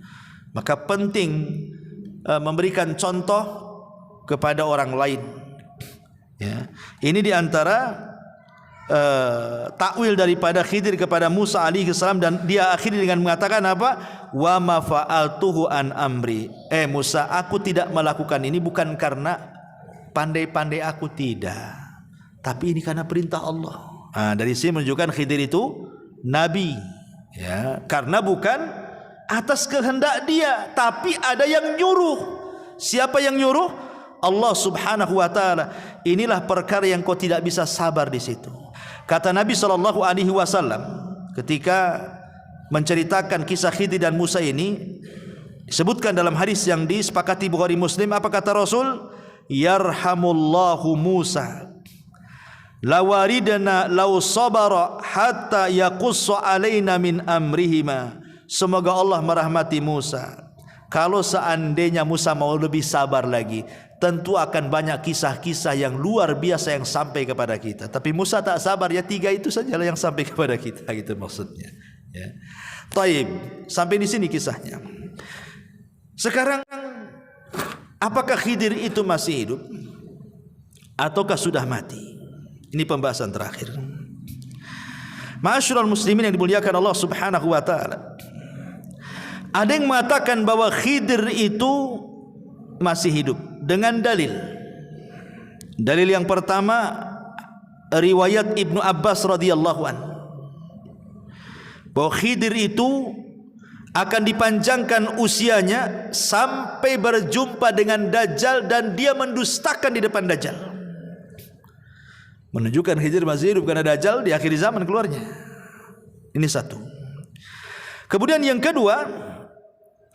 Speaker 1: Maka penting memberikan contoh kepada orang lain. Ya. Ini diantara takwil daripada Khidir kepada Musa alaihi salam, dan dia akhiri dengan mengatakan apa? Wa ma fa'altuhu an amri. Musa, aku tidak melakukan ini bukan karena pandai-pandai aku, tidak, tapi ini karena perintah Allah. Dari sini menunjukkan Khidir itu nabi, ya, karena bukan atas kehendak dia, tapi ada yang nyuruh. Siapa yang nyuruh? Allah Subhanahu wa taala. Inilah perkara yang kau tidak bisa sabar di situ. Kata Nabi sallallahu alaihi wasallam ketika menceritakan kisah Khidir dan Musa ini, disebutkan dalam hadis yang disepakati Bukhari Muslim, apa kata Rasul? Yarhamullahu Musa lawaridna law sabara hatta yaqussu alaina min amrihima. Semoga Allah merahmati Musa. Kalau seandainya Musa mau lebih sabar lagi, tentu akan banyak kisah-kisah yang luar biasa yang sampai kepada kita. Tapi Musa tak sabar, ya 3 itu sajalah yang sampai kepada kita, gitu maksudnya. Ya. Taib, sampai di sini kisahnya. Sekarang, apakah Khidir itu masih hidup ataukah sudah mati? Ini pembahasan terakhir. Ma'asyiral muslimin yang dimuliakan Allah Subhanahu wa taala. Ada yang mengatakan bahwa Khidir itu masih hidup dengan dalil. Dalil yang pertama, riwayat Ibnu Abbas radhiyallahu an, bahwa Khidir itu akan dipanjangkan usianya sampai berjumpa dengan Dajjal dan dia mendustakan di depan Dajjal. Menunjukkan Khidir masih hidup karena Dajjal di akhir zaman keluarnya. Ini satu. Kemudian yang kedua,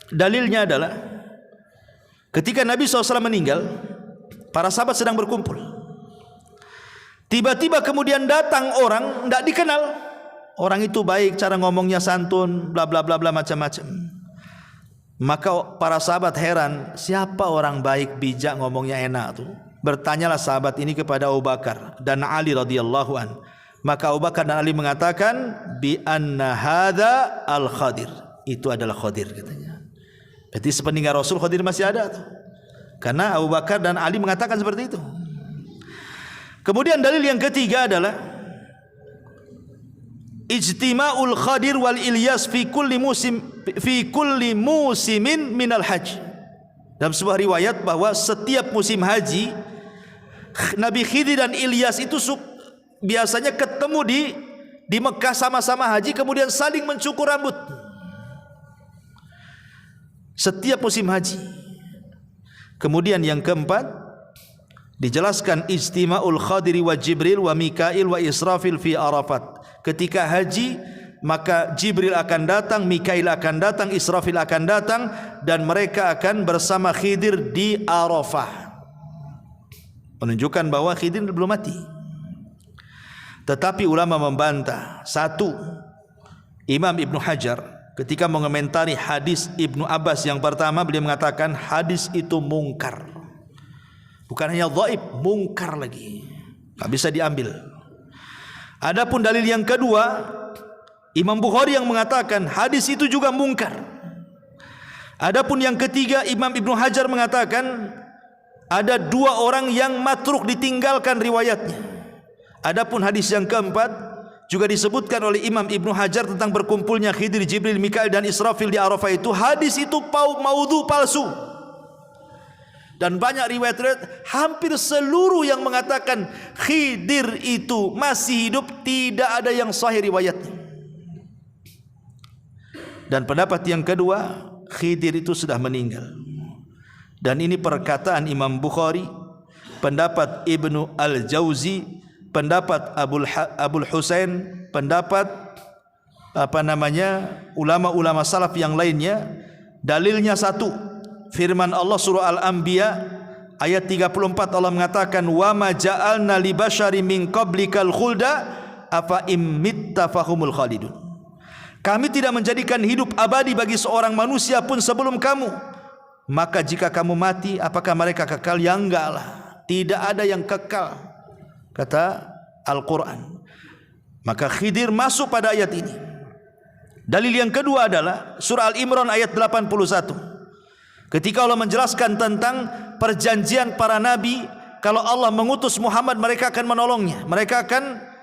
Speaker 1: dalilnya adalah ketika Nabi SAW meninggal, para sahabat sedang berkumpul. Tiba-tiba kemudian datang orang tidak dikenal. orang itu baik, cara ngomongnya santun, bla bla bla bla macam-macam. Maka para sahabat heran, siapa orang baik, bijak, ngomongnya enak tuh? Bertanyalah sahabat ini kepada Abu Bakar dan Ali radhiyallahu an. Maka Abu Bakar dan Ali mengatakan, bi anna hadza al-Khadir. Itu adalah Khadir katanya. Berarti sepeninggal Rasul Khadir masih ada tuh. Karena Abu Bakar dan Ali mengatakan seperti itu. Kemudian dalil yang ketiga adalah ijtima'ul Khadir wal Ilyas fi kulli musimin minal hajj. Dalam sebuah riwayat bahwa setiap musim haji Nabi Khidir dan Ilyas itu biasanya ketemu di Mekah sama-sama haji, kemudian saling mencukur rambut. Setiap musim haji. Kemudian yang keempat dijelaskan ijtima'ul Khadiri wa Jibril wa Mikail wa Israfil fi Arafat. Ketika haji maka Jibril akan datang, Mikail akan datang, Israfil akan datang, dan mereka akan bersama Khidir di Arafah. Menunjukkan bahwa Khidir belum mati. Tetapi ulama membantah. Satu, Imam Ibnu Hajar ketika mengomentari hadis Ibnu Abbas yang pertama, beliau mengatakan hadis itu mungkar. Bukan hanya dhaif, mungkar lagi, tak bisa diambil. Adapun dalil yang kedua, Imam Bukhari yang mengatakan hadis itu juga mungkar. Adapun yang ketiga, Imam Ibnu Hajar mengatakan ada dua orang yang matruk, ditinggalkan riwayatnya. Adapun hadis yang keempat juga disebutkan oleh Imam Ibnu Hajar tentang berkumpulnya Khidir, Jibril, Mikail dan Israfil di Arafah itu. Hadis itu maudhu, palsu. Dan banyak riwayat-riwayat, hampir seluruh yang mengatakan Khidir itu masih hidup, tidak ada yang sahih riwayatnya. Dan pendapat yang kedua, Khidir itu sudah meninggal. Dan ini perkataan Imam Bukhari, pendapat Ibnu Al-Jauzi, pendapat Abul Husain, pendapat ulama-ulama salaf yang lainnya. Dalilnya satu, firman Allah surah Al-Anbiya ayat 34, Allah mengatakan, wa ma ja'alna li basyari min qablikal khulda afa immitta fahumul khalidun. Kami tidak menjadikan hidup abadi bagi seorang manusia pun sebelum kamu, maka jika kamu mati apakah mereka kekal? Ya enggak lah, tidak ada yang kekal, kata Al-Quran. Maka Khidir masuk pada ayat ini. Dalil yang kedua adalah surah Al-Imran ayat 81. Ketika Allah menjelaskan tentang perjanjian para nabi, kalau Allah mengutus Muhammad, mereka akan menolongnya, mereka akan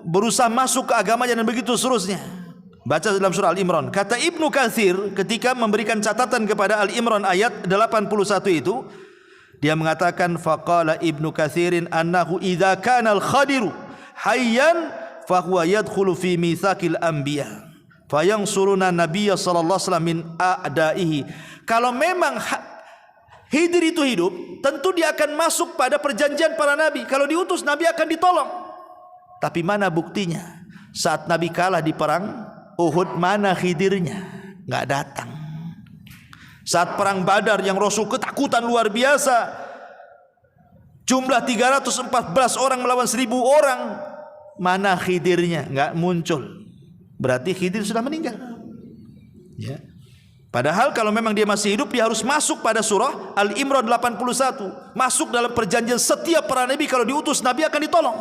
Speaker 1: berusaha masuk ke agamanya dan begitu seterusnya. Baca dalam surah Al-Imran. Kata Ibnu Katsir ketika memberikan catatan kepada Al-Imran ayat 81 itu, dia mengatakan faqala Ibnu Katsirin annahu idza kana al-Khadiru hayyan fa huwa yadkhulu fi mitsaqil anbiya fayansuruna nabiyya sallallahu alaihi wasallam min a'daihi. Kalau memang Khidir itu hidup, tentu dia akan masuk pada perjanjian para nabi. Kalau diutus nabi akan ditolong. Tapi mana buktinya? Saat Nabi kalah di perang Uhud, mana Khidirnya? Enggak datang. Saat perang Badar yang Rasul ketakutan luar biasa, jumlah 314 orang melawan 1000 orang, mana Khidirnya? Enggak muncul. Berarti Khidir sudah meninggal. Ya. Padahal kalau memang dia masih hidup, dia harus masuk pada surah Al-Imran 81. Masuk dalam perjanjian setiap para nabi, kalau diutus nabi akan ditolong.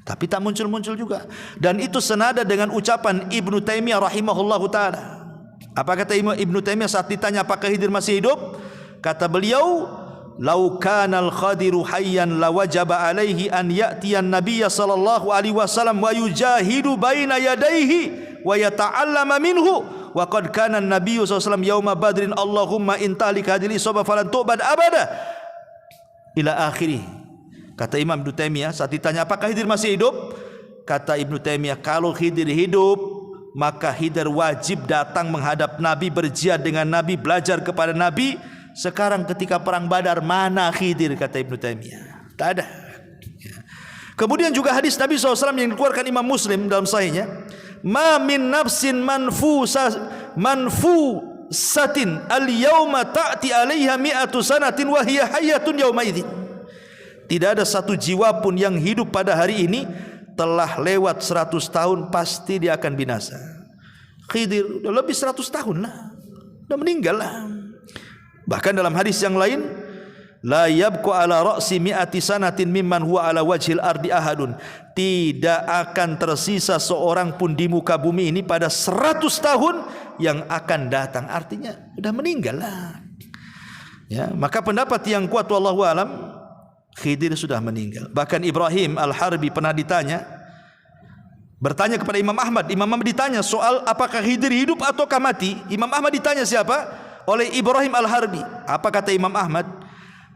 Speaker 1: Tapi tak muncul-muncul juga. Dan itu senada dengan ucapan Ibnu Taimiyah rahimahullahu ta'ala. Apa kata Ibnu Taimiyah saat ditanya apakah Khidir masih hidup? Kata beliau, "Lau kana al-Khadiru hayyan lawajaba alaihi an ya'tiyan nabiyya sallallahu alaihi wasallam wa yujahidu baina yadayhi wa yata'allama minhu wa qad kana an-nabiyyu sallallahu alaihi wasallam yauma badrin Allahumma intalik hadhihi isabah falan tu'bad abada." Ila akhirih. Kata Imam Ibnu Taimiyah saat ditanya apakah Khidir masih hidup? Kata Ibnu Taimiyah, kalau Khidir hidup, maka Khidir wajib datang menghadap Nabi, berjihad dengan Nabi, belajar kepada Nabi. Sekarang ketika perang Badar, mana Khidir? Kata Ibnu Taimiyah, tak ada. Kemudian juga hadis Nabi SAW yang dikeluarkan Imam Muslim dalam sahihnya, ma min nafsin manfusatin al-yawma ta'ti alaiha mi'atu sanatin wa hiya hayyatun yawma idzin. Tidak ada satu jiwa pun yang hidup pada hari ini telah lewat 100 tahun pasti dia akan binasa. Khidir udah lebih 100 tahun lah, udah meninggal lah. Bahkan dalam hadis yang lain, la yabqu ala ra'si mi'ati sanatin mimman huwa ala wajhil ardi ahadun. Tidak akan tersisa seorang pun di muka bumi ini pada 100 tahun yang akan datang. Artinya udah meninggal lah. Ya, maka pendapat yang kuat wallahu alam, Khidir sudah meninggal. Bahkan Ibrahim Al-Harbi pernah bertanya kepada Imam Ahmad. Imam Ahmad ditanya soal apakah Khidir hidup ataukah mati. Imam Ahmad ditanya siapa? Oleh Ibrahim Al-Harbi. Apa kata Imam Ahmad?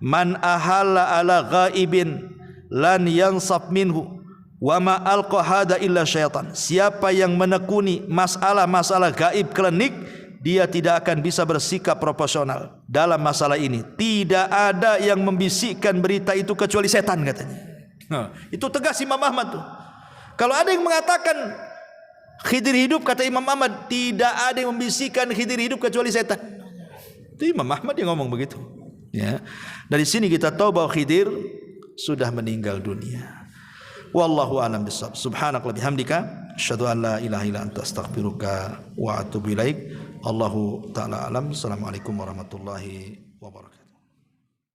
Speaker 1: Man ahalla ala ghaibin lan yansab minhu wa ma alqa hada illa syaitan. Siapa yang menekuni masalah-masalah gaib klinik, dia tidak akan bisa bersikap proporsional dalam masalah ini. Tidak ada yang membisikkan berita itu kecuali setan, katanya. Nah, itu tegas Imam Ahmad tuh. Kalau ada yang mengatakan Khidir hidup, kata Imam Ahmad, tidak ada yang membisikkan Khidir hidup kecuali setan. Itu Imam Ahmad yang ngomong begitu. Ya. Dari sini kita tahu bahwa Khidir sudah meninggal dunia. Wallahu a'lam bishawab. Subhanakallahumma bihamdika asyhadu an la ilaha illa anta astaghfiruka wa atubu ilaik. Allahu ta'ala alam. Assalamualaikum warahmatullahi wabarakatuh.